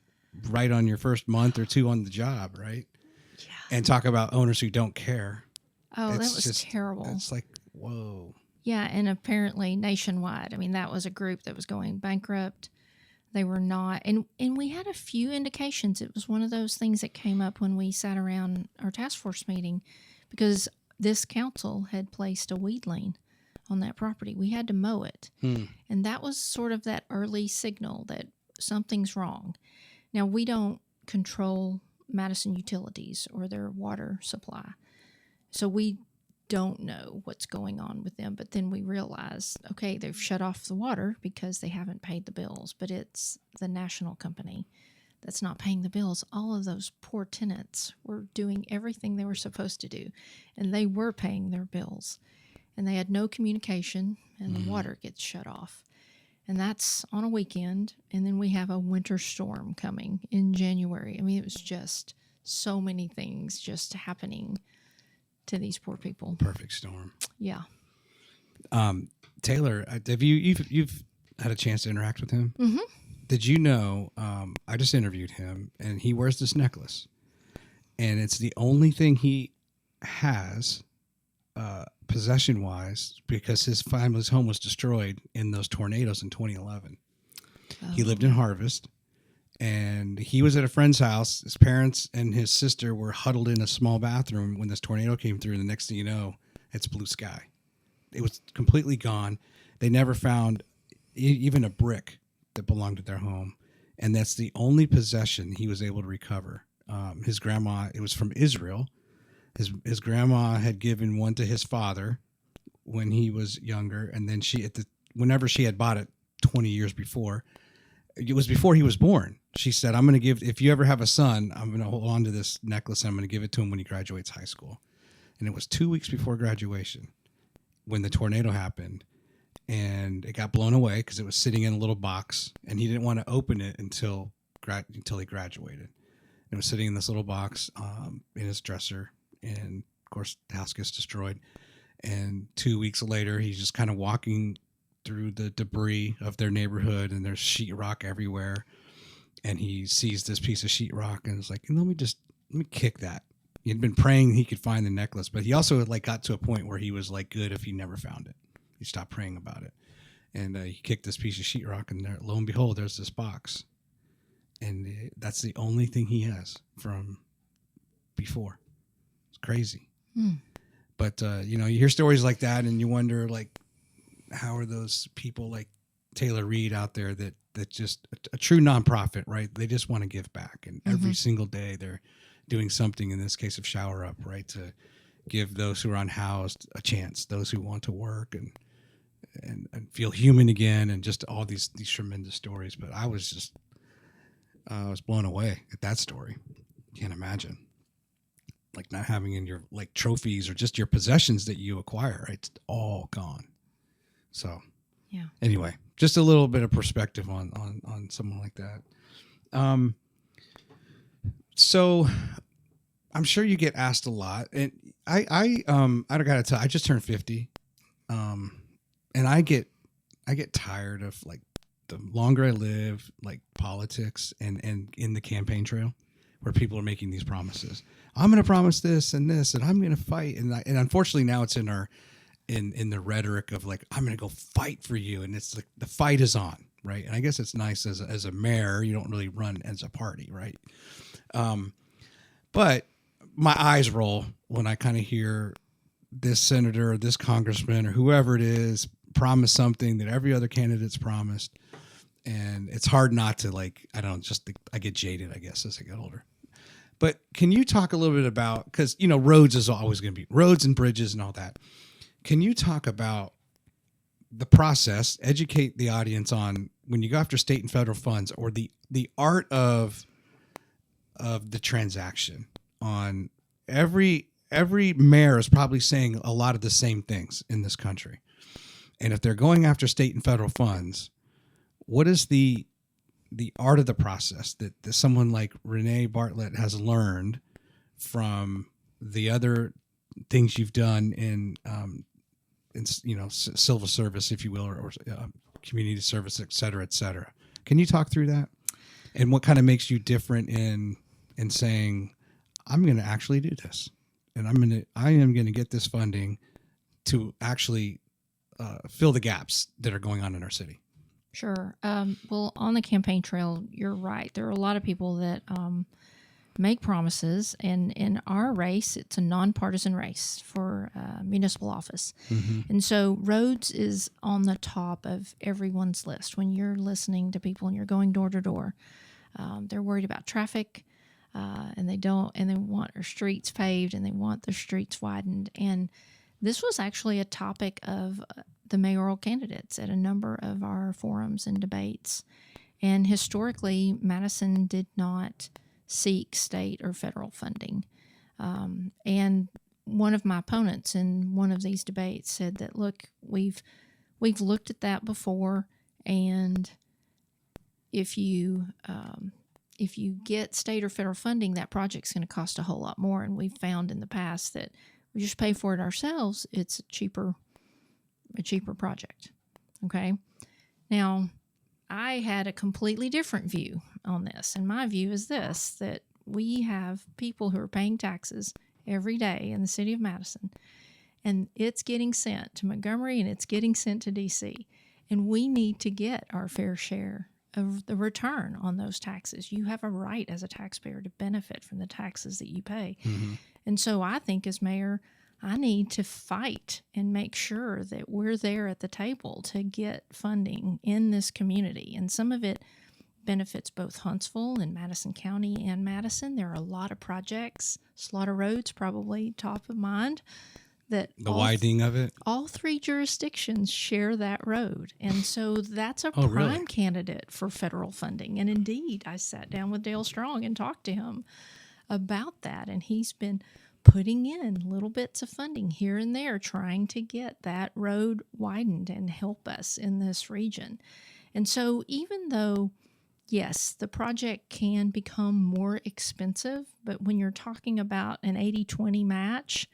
right on your first month or two on the job, right? Yeah. And talk about owners who don't care. Oh, that was terrible. It's like, whoa. Yeah, and apparently nationwide. I mean, that was a group that was going bankrupt. They were not. And we had a few indications. It was one of those things that came up when we sat around our task force meeting because this council had placed a weed lien on that property. We had to mow it. And that was sort of that early signal that something's wrong. Now, we don't control Madison Utilities or their water supply. So we don't know what's going on with them, but then we realize, okay, they've shut off the water because they haven't paid the bills, but it's the national company that's not paying the bills. All of those poor tenants were doing everything they were supposed to do, and they were paying their bills, and they had no communication, and the water gets shut off. And that's on a weekend, and then we have a winter storm coming in January. I mean, it was just so many things just happening to these poor people. Perfect storm. Yeah. Taylor, have you've had a chance to interact with him? Mm-hmm. Did you know? I just interviewed him, and he wears this necklace, and it's the only thing he has, possession-wise, because his family's home was destroyed in those tornadoes in 2011. Oh. He lived in Harvest. And he was at a friend's house. His parents and his sister were huddled in a small bathroom when this tornado came through. And the next thing you know, it's blue sky. It was completely gone. They never found even a brick that belonged to their home. And that's the only possession he was able to recover. His grandma, it was from Israel. His grandma had given one to his father when he was younger. And then whenever she had bought it 20 years before, it was before he was born. She said, I'm going to give, if you ever have a son, I'm going to hold on to this necklace and I'm going to give it to him when he graduates high school. And it was 2 weeks before graduation when the tornado happened, and it got blown away because it was sitting in a little box, and he didn't want to open it until he graduated. It was sitting in this little box in his dresser, and of course the house gets destroyed. And 2 weeks later, he's just kind of walking through the debris of their neighborhood, and there's sheetrock everywhere. And he sees this piece of sheetrock and is like, let me kick that. He'd been praying he could find the necklace, but he also got to a point where he was good if he never found it. He stopped praying about it. And he kicked this piece of sheetrock, and there, lo and behold, there's this box. And that's the only thing he has from before. It's crazy. But, you hear stories like that, and you wonder, how are those people like Taylor Reed out there that just a true nonprofit, right? They just want to give back. And every single day they're doing something, in this case of Shower Up, right? To give those who are unhoused a chance, those who want to work and feel human again, and just all these tremendous stories. But I was blown away at that story. Can't imagine. Not having in your trophies or just your possessions that you acquire, right? It's all gone. So, yeah. Anyway, just a little bit of perspective on someone like that. So I'm sure you get asked a lot, and I gotta tell, I just turned 50, and I get tired of the longer I live, politics and in the campaign trail. where people are making these promises. I'm going to promise this, and I'm going to fight. And unfortunately now it's in the rhetoric of like, I'm going to go fight for you. And it's like the fight is on, right? And I guess it's nice as a mayor, you don't really run as a party, right? But my eyes roll when I kind of hear this senator or this congressman or whoever it is promise something that every other candidate's promised. And it's hard not to I get jaded, I guess, as I get older. But can you talk a little bit about, because, roads is always going to be roads and bridges and all that. Can you talk about the process, educate the audience on when you go after state and federal funds, or the art of the transaction? On every mayor is probably saying a lot of the same things in this country. And if they're going after state and federal funds, what is the art of the process that someone like Ranae Bartlett has learned from the other things you've done in civil service, if you will, or community service, et cetera, et cetera? Can you talk through that? And what kind of makes you different in saying, I'm going to actually do this, and I am going to get this funding to actually fill the gaps that are going on in our city? Sure. Well, on the campaign trail, you're right. There are a lot of people that make promises, and in our race, it's a nonpartisan race for municipal office. Mm-hmm. And so roads is on the top of everyone's list. When you're listening to people and you're going door to door, they're worried about traffic, and they want their streets paved, and they want their streets widened. And this was actually a topic of the mayoral candidates at a number of our forums and debates. And historically, Madison did not seek state or federal funding. And one of my opponents in one of these debates said that, look, we've looked at that before, and if you get state or federal funding, that project's going to cost a whole lot more. And we've found in the past that we just pay for it ourselves. It's a cheaper project. Okay. Now, I had a completely different view on this. And my view is this, that we have people who are paying taxes every day in the city of Madison, and it's getting sent to Montgomery and it's getting sent to DC. And we need to get our fair share of the return on those taxes. You have a right as a taxpayer to benefit from the taxes that you pay. Mm-hmm. And so I think as mayor, I need to fight and make sure that we're there at the table to get funding in this community. And some of it benefits both Huntsville and Madison County and Madison. There are a lot of projects. Slaughter Road's probably top of mind. That the widening of it? All three jurisdictions share that road. And so that's a prime candidate for federal funding. And indeed, I sat down with Dale Strong and talked to him about that. And he's been putting in little bits of funding here and there, trying to get that road widened and help us in this region. And so even though, yes, the project can become more expensive, but when you're talking about an 80-20 match,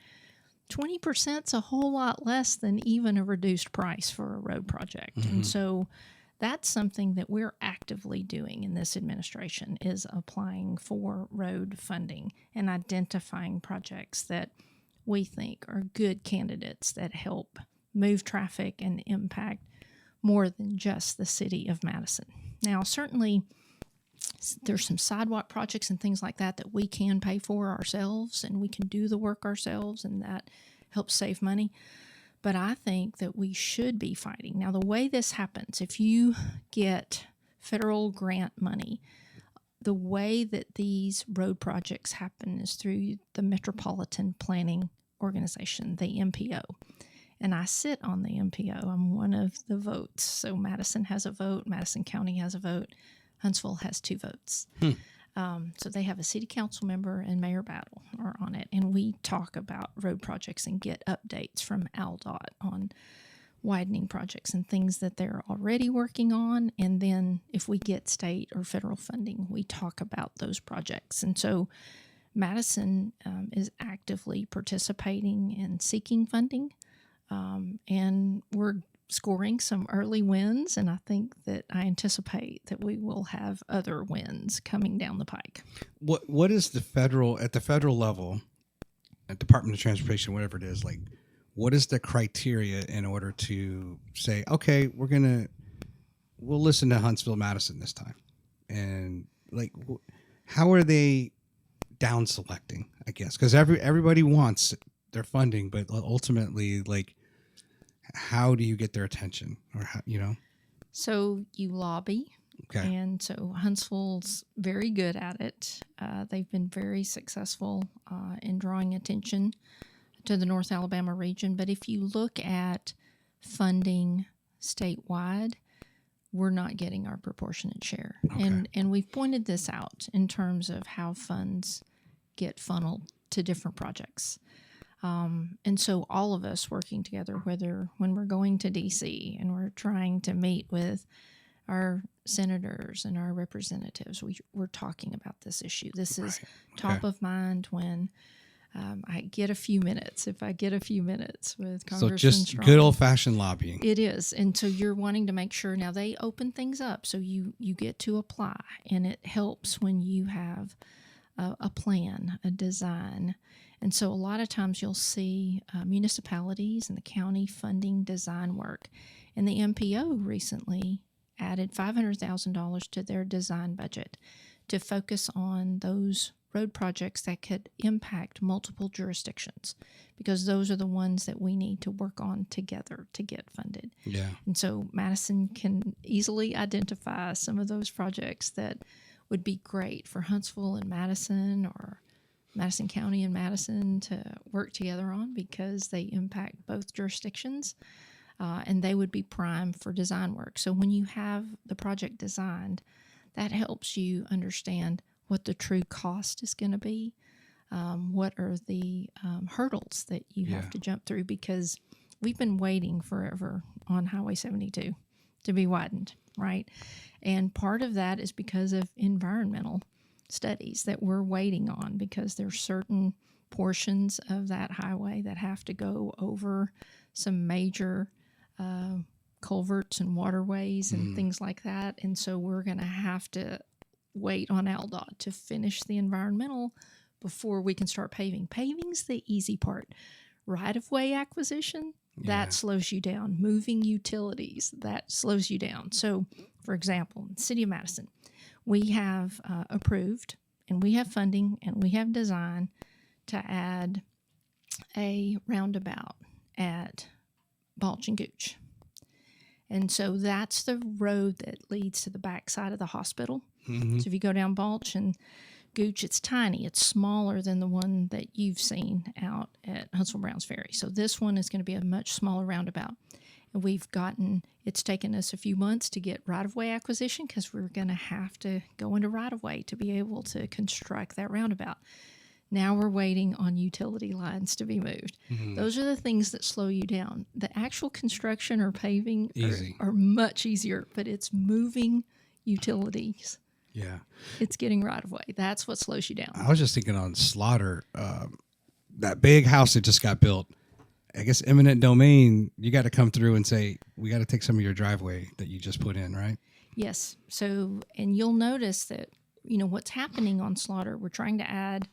20% is a whole lot less than even a reduced price for a road project. Mm-hmm. And so that's something that we're actively doing in this administration, is applying for road funding and identifying projects that we think are good candidates that help move traffic and impact more than just the city of Madison. Now, certainly there's some sidewalk projects and things like that we can pay for ourselves, and we can do the work ourselves, and that helps save money. But I think that we should be fighting. Now, the way this happens, if you get federal grant money, the way that these road projects happen is through the Metropolitan Planning Organization, the MPO. And I sit on the MPO. I'm one of the votes. So Madison has a vote, Madison County has a vote, Huntsville has 2 votes. So they have a city council member and Mayor Battle are on it. And we talk about road projects and get updates from ALDOT on widening projects and things that they're already working on. And then if we get state or federal funding, we talk about those projects. And so Madison is actively participating and seeking funding. And we're scoring some early wins, and I think that I anticipate that we will have other wins coming down the pike. What is the federal level, Department of Transportation, whatever it is, like, what is the criteria in order to say, okay, we'll listen to Huntsville Madison this time? And like, how are they down selecting, I guess? Because everybody wants their funding, but ultimately, like, how do you get their attention, or how, So you lobby. Okay. And so Huntsville's very good at it. They've been very successful in drawing attention to the North Alabama region. But if you look at funding statewide, we're not getting our proportionate share. Okay. And we've pointed this out in terms of how funds get funneled to different projects. And so all of us working together, whether when we're going to D.C. and we're trying to meet with our senators and our representatives, we're talking about this issue. This is top of mind when I get a few minutes. If I get a few minutes with Congressman just Strong, good old-fashioned lobbying. It is. And so you're wanting to make sure, now they open things up so you get to apply, and it helps when you have a plan, a design. And so a lot of times you'll see municipalities and the county funding design work. And the MPO recently added $500,000 to their design budget to focus on those road projects that could impact multiple jurisdictions, because those are the ones that we need to work on together to get funded. Yeah. And so Madison can easily identify some of those projects that would be great for Huntsville and Madison, or Madison County and Madison, to work together on, because they impact both jurisdictions, and they would be prime for design work. So when you have the project designed, that helps you understand what the true cost is going to be, what are the hurdles that you have to jump through, because we've been waiting forever on Highway 72 to be widened, right? And part of that is because of environmental studies that we're waiting on, because there's certain portions of that highway that have to go over some major culverts and waterways and things like that. And so we're going to have to wait on ALDOT to finish the environmental before we can start paving. Paving's the easy part. Right-of-way acquisition, that slows you down. Moving utilities, that slows you down. So, for example, in the city of Madison, we have approved, and we have funding, and we have design to add a roundabout at Balch and Gooch. And so that's the road that leads to the backside of the hospital. So if you go down Balch and Gooch, it's tiny. It's smaller than the one that you've seen out at Huntsville Browns Ferry. So this one is going to be a much smaller roundabout. And it's taken us a few months to get right-of-way acquisition, because we're going to have to go into right-of-way to be able to construct that roundabout. Now we're waiting on utility lines to be moved. Those are the things that slow you down. The actual construction or paving are much easier, but it's moving utilities. Yeah. It's getting right-of-way. That's what slows you down. I was just thinking on Slaughter, that big house that just got built. I guess eminent domain, you got to come through and say, we got to take some of your driveway that you just put in, right? Yes. So, and you'll notice that, what's happening on Slaughter, we're trying to add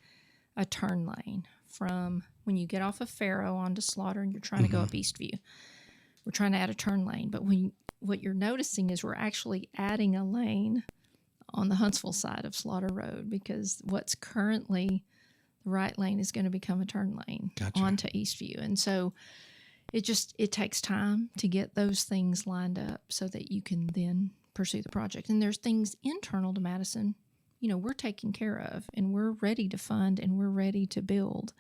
a turn lane from when you get off of Faro onto Slaughter and you're trying to go up Eastview. We're trying to add a turn lane. But what you're noticing is we're actually adding a lane on the Huntsville side of Slaughter Road, because what's currently the right lane is going to become a turn lane onto Eastview. And so it takes time to get those things lined up so that you can then pursue the project. And there's things internal to Madison, we're taking care of, and we're ready to fund, and we're ready to build.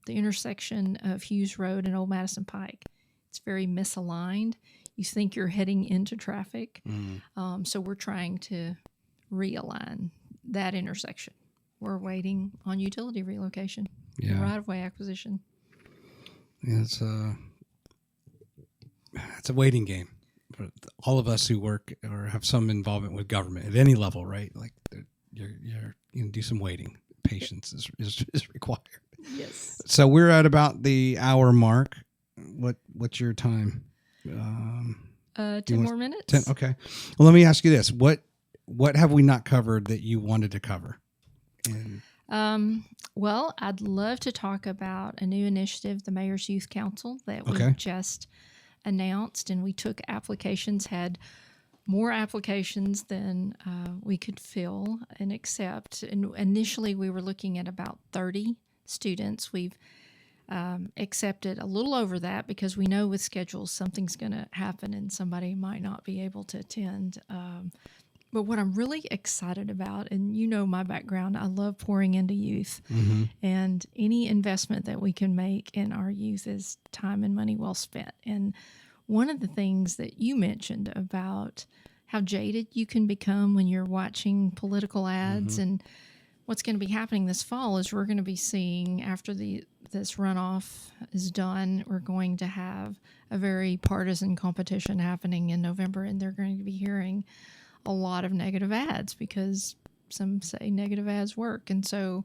The intersection of Hughes Road and Old Madison Pike, it's very misaligned. You think you're heading into traffic. So we're trying to realign that intersection. We're waiting on utility relocation, right-of-way acquisition. Yeah, it's a waiting game for all of us who work or have some involvement with government at any level, right? Like you're do some waiting. Patience is required. Yes. So we're at about the hour mark. What's your time? 10 more minutes. 10. Okay. Well, let me ask you this: what have we not covered that you wanted to cover? Well, I'd love to talk about a new initiative, the Mayor's Youth Council, that we just announced, and we took applications, had more applications than we could fill and accept. And initially, we were looking at about 30 students. We've accepted a little over that because we know with schedules something's going to happen and somebody might not be able to attend. But what I'm really excited about, and you know my background, I love pouring into youth. And any investment that we can make in our youth is time and money well spent. And one of the things that you mentioned about how jaded you can become when you're watching political ads, and what's going to be happening this fall is we're going to be seeing, after this runoff is done, we're going to have a very partisan competition happening in November, and they're going to be hearing a lot of negative ads because some say negative ads work. And so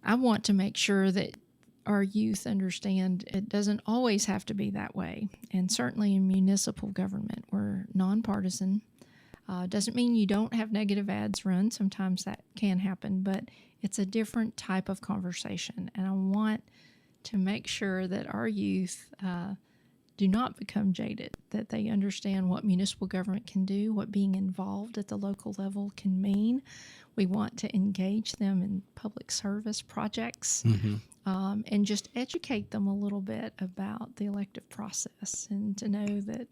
I want to make sure that our youth understand it doesn't always have to be that way. And certainly in municipal government, we're nonpartisan. Doesn't mean you don't have negative ads run. Sometimes that can happen, but it's a different type of conversation. And I want to make sure that our youth do not become jaded, that they understand what municipal government can do, what being involved at the local level can mean. We want to engage them in public service projects and just educate them a little bit about the elective process, and to know that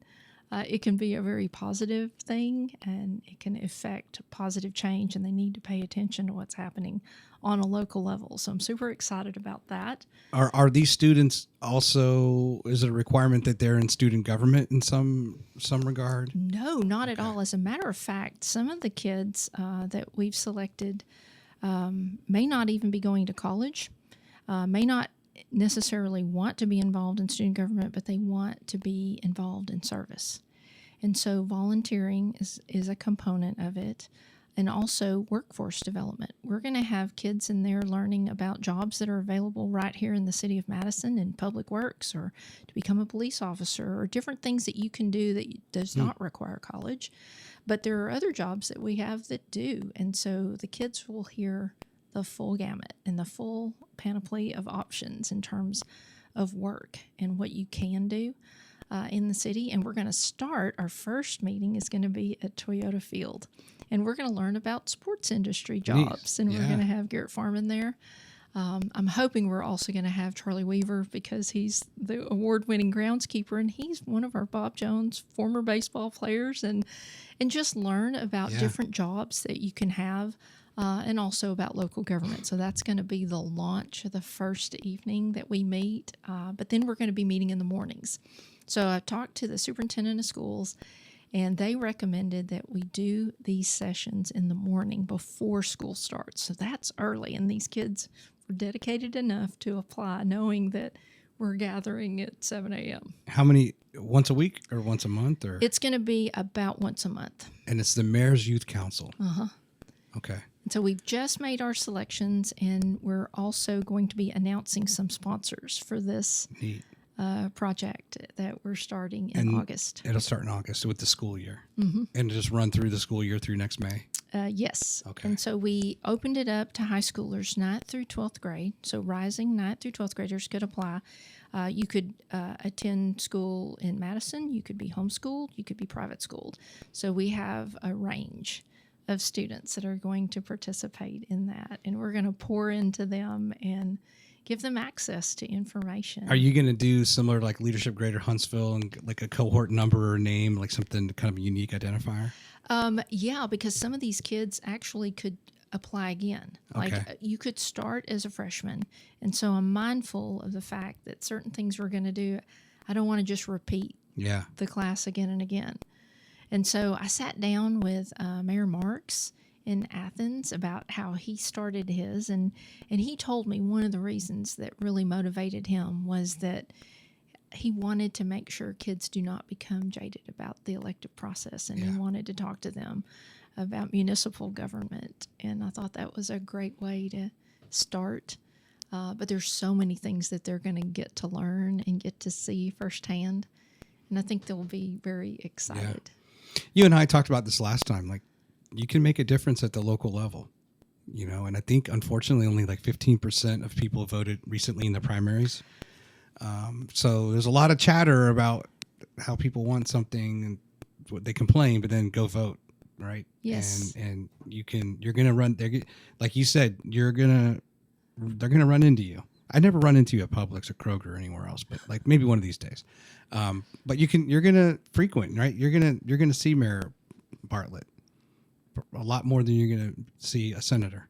it can be a very positive thing and it can affect positive change, and they need to pay attention to what's happening on a local level. So I'm super excited about that. Are these students also, is it a requirement that they're in student government in some regard? No, not at all. As a matter of fact, some of the kids that we've selected may not even be going to college, may not necessarily want to be involved in student government, but they want to be involved in service. And so volunteering is a component of it, and also workforce development. We're going to have kids in there learning about jobs that are available right here in the city of Madison in public works, or to become a police officer, or different things that you can do that does not require college. But there are other jobs that we have that do. And so the kids will hear the full gamut and the full panoply of options in terms of work and what you can do in the city. And we're going to start, our first meeting is going to be at Toyota Field. And we're going to learn about sports industry jobs. And we're going to have Garrett Farman there. I'm hoping we're also going to have Charlie Weaver, because he's the award-winning groundskeeper, and he's one of our Bob Jones former baseball players, and just learn about different jobs that you can have. And also about local government. So that's going to be the launch of the first evening that we meet. But then we're going to be meeting in the mornings. So I talked to the superintendent of schools, and they recommended that we do these sessions in the morning before school starts. So that's early, and these kids were dedicated enough to apply, knowing that we're gathering at 7 a.m. How many, once a week or once a month? Or It's going to be about once a month. And it's the Mayor's Youth Council. Okay. So we've just made our selections, and we're also going to be announcing some sponsors for this project that we're starting in August. It'll start in August with the school year. And just run through the school year through next May. Yes. Okay. And so we opened it up to high schoolers, 9th through 12th grade. So rising 9th through 12th graders could apply. You could attend school in Madison. You could be homeschooled. You could be private schooled. So we have a range of students that are going to participate in that. And we're going to pour into them and give them access to information. Are you going to do similar like Leadership Greater Huntsville and like a cohort number or name, like something kind of a unique identifier? Yeah, because some of these kids actually could apply again. Okay. Like you could start as a freshman. And so I'm mindful of the fact that certain things we're going to do, I don't want to just repeat the class again and again. And so I sat down with Mayor Marks in Athens about how he started his, and he told me one of the reasons that really motivated him was that he wanted to make sure kids do not become jaded about the elective process, and he wanted to talk to them about municipal government. And I thought that was a great way to start. But there's so many things that they're going to get to learn and get to see firsthand. and I think they'll be very excited. You and I talked about this last time. Like, you can make a difference at the local level, and I think, unfortunately, only like 15% of people voted recently in the primaries. So there's a lot of chatter about how people want something and what they complain, but then go vote, right? Yes. And you're going to run, like you said, they're going to run into you. I never run into you at Publix or Kroger or anywhere else, but like maybe one of these days. But you're going to frequent, right? You're going to see Mayor Bartlett a lot more than you're going to see a senator.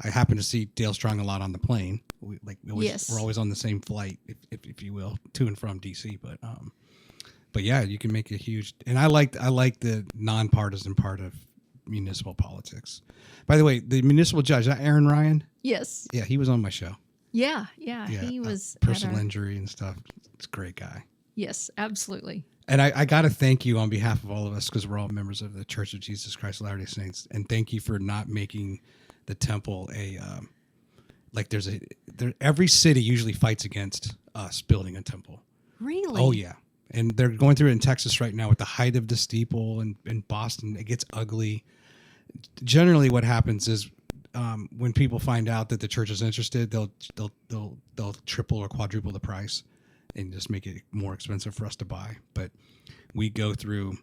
I happen to see Dale Strong a lot on the plane. We're always on the same flight, if you will, to and from DC. But yeah, you can make a huge. And I like the nonpartisan part of municipal politics. By the way, the municipal judge, that Aaron Ryan. Yes. Yeah, he was on my show. Yeah. He was personal injury and stuff. It's a great guy. Yes, absolutely. And I got to thank you on behalf of all of us, because we're all members of the Church of Jesus Christ of Latter-day Saints, and thank you for not making the temple every city usually fights against us building a temple. Really? Oh yeah, and they're going through it in Texas right now with the height of the steeple, and in Boston it gets ugly. Generally, what happens is when people find out that the church is interested, they'll triple or quadruple the price and just make it more expensive for us to buy. But we go through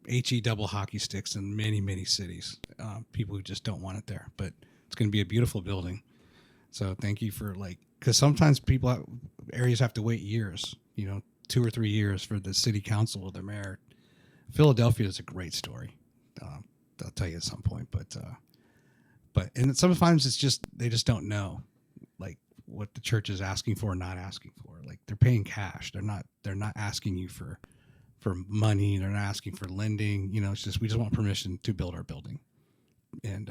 HE double hockey sticks in many cities. People who just don't want it there, but it's going to be a beautiful building. So thank you for because sometimes areas have to wait years, 2 or 3 years for the city council or the mayor. Philadelphia is a great story. I'll tell you at some point, and sometimes it's just, they just don't know what the church is asking for or not asking for. Like, they're paying cash. They're not asking you for money. They're not asking for lending. It's just, we just want permission to build our building. And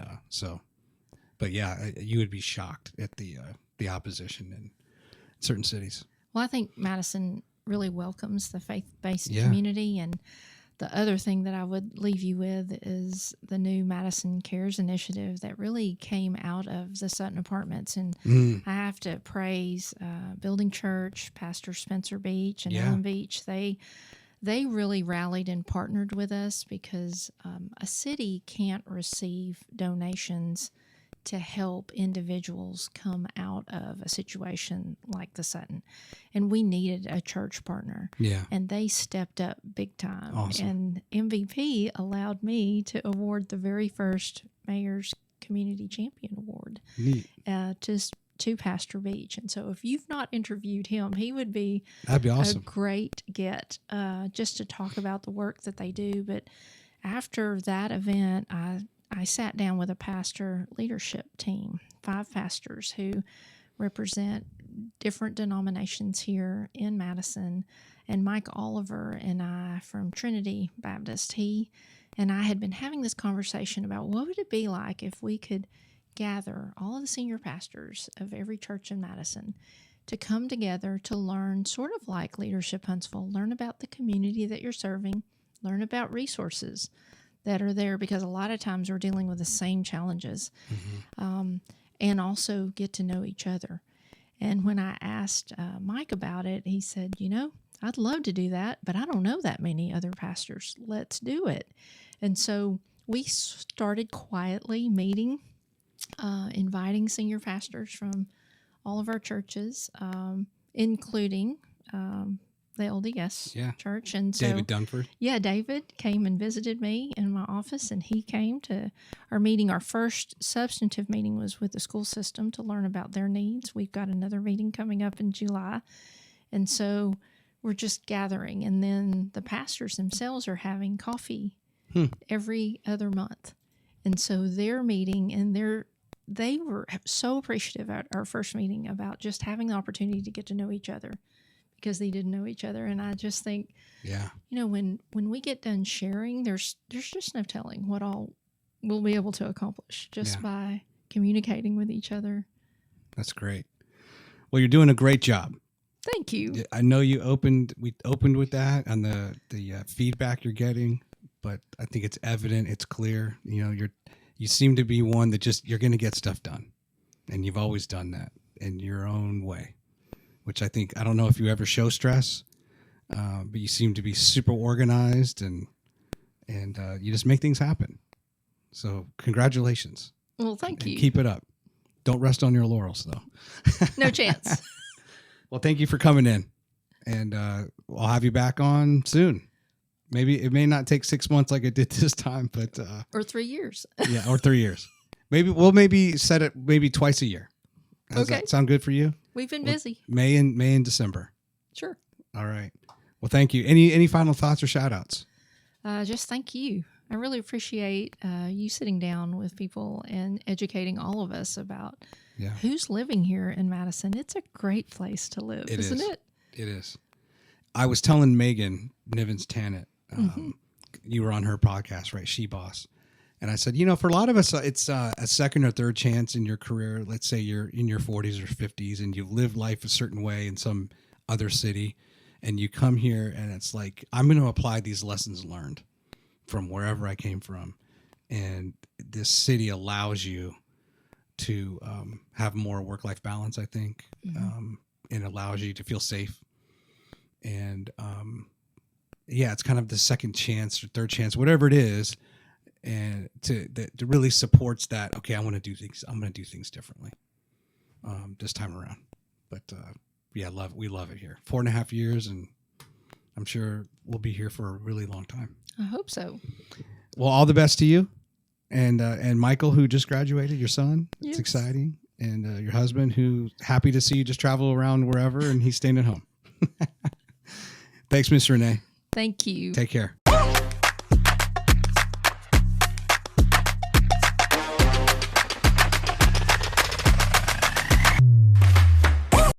but yeah, you would be shocked at the opposition in certain cities. Well, I think Madison really welcomes the faith-based community. And the other thing that I would leave you with is the new Madison Cares initiative that really came out of the Sutton Apartments. And I have to praise Building Church, Pastor Spencer Beach, and Ellen Beach. They really rallied and partnered with us, because a city can't receive donations to help individuals come out of a situation like the Sutton. And we needed a church partner. Yeah. And they stepped up big time. Awesome. And MVP allowed me to award the very first Mayor's Community Champion Award to Pastor Beach. And so if you've not interviewed him, he would be That'd be awesome. A great get just to talk about the work that they do. But after that event, I sat down with a pastor leadership team, 5 pastors who represent different denominations here in Madison. And Mike Oliver and I from Trinity Baptist, he and I had been having this conversation about what would it be like if we could gather all of the senior pastors of every church in Madison to come together to learn, sort of like Leadership Huntsville, learn about the community that you're serving, learn about resources that are there, because a lot of times we're dealing with the same challenges, and also get to know each other. And when I asked Mike about it, he said, I'd love to do that, but I don't know that many other pastors. Let's do it. And so we started quietly meeting, inviting senior pastors from all of our churches, including the LDS church. And so David Dunford. Yeah, David came and visited me in my office, and he came to our meeting. Our first substantive meeting was with the school system to learn about their needs. We've got another meeting coming up in July. And so we're just gathering. And then the pastors themselves are having coffee every other month. And so they're meeting, and they were so appreciative at our first meeting about just having the opportunity to get to know each other, because they didn't know each other. And I just think, when we get done sharing, there's just no telling what all we'll be able to accomplish just by communicating with each other. That's great. Well, you're doing a great job. Thank you. I know we opened with that and the feedback you're getting, but I think it's evident, it's clear. You seem to be one that you're going to get stuff done, and you've always done that in your own way. which I don't know if you ever show stress, but you seem to be super organized and you just make things happen. So congratulations. Well, thank you. Keep it up. Don't rest on your laurels, though. No chance. Well, thank you for coming in, and I'll have you back on soon. Maybe it may not take 6 months like it did this time, but or 3 years. Yeah, or 3 years. Maybe set it maybe twice a year. Does Okay. that sound good for you? We've been busy. May and December. Sure. All right. Well, thank you. Any final thoughts or shout outs? Just thank you. I really appreciate you sitting down with people and educating all of us about who's living here in Madison. It's a great place to live, isn't it? It is. I was telling Megan Nivens-Tannett, you were on her podcast, right? She Boss. And I said, for a lot of us, it's a second or third chance in your career. Let's say you're in your 40s or 50s and you've lived life a certain way in some other city, and you come here and it's like, I'm going to apply these lessons learned from wherever I came from. And this city allows you to have more work-life balance, I think. It allows you to feel safe. And it's kind of the second chance or third chance, whatever it is. And to really supports that. Okay, I want to do things. I'm going to do things differently this time around. But we love it here. 4.5 years, and I'm sure we'll be here for a really long time. I hope so. Well, all the best to you, and Michael, who just graduated, your son. It's Yes. exciting, and your husband, who's happy to see you just travel around wherever, and he's staying at home. Thanks, Miss Ranae. Thank you. Take care.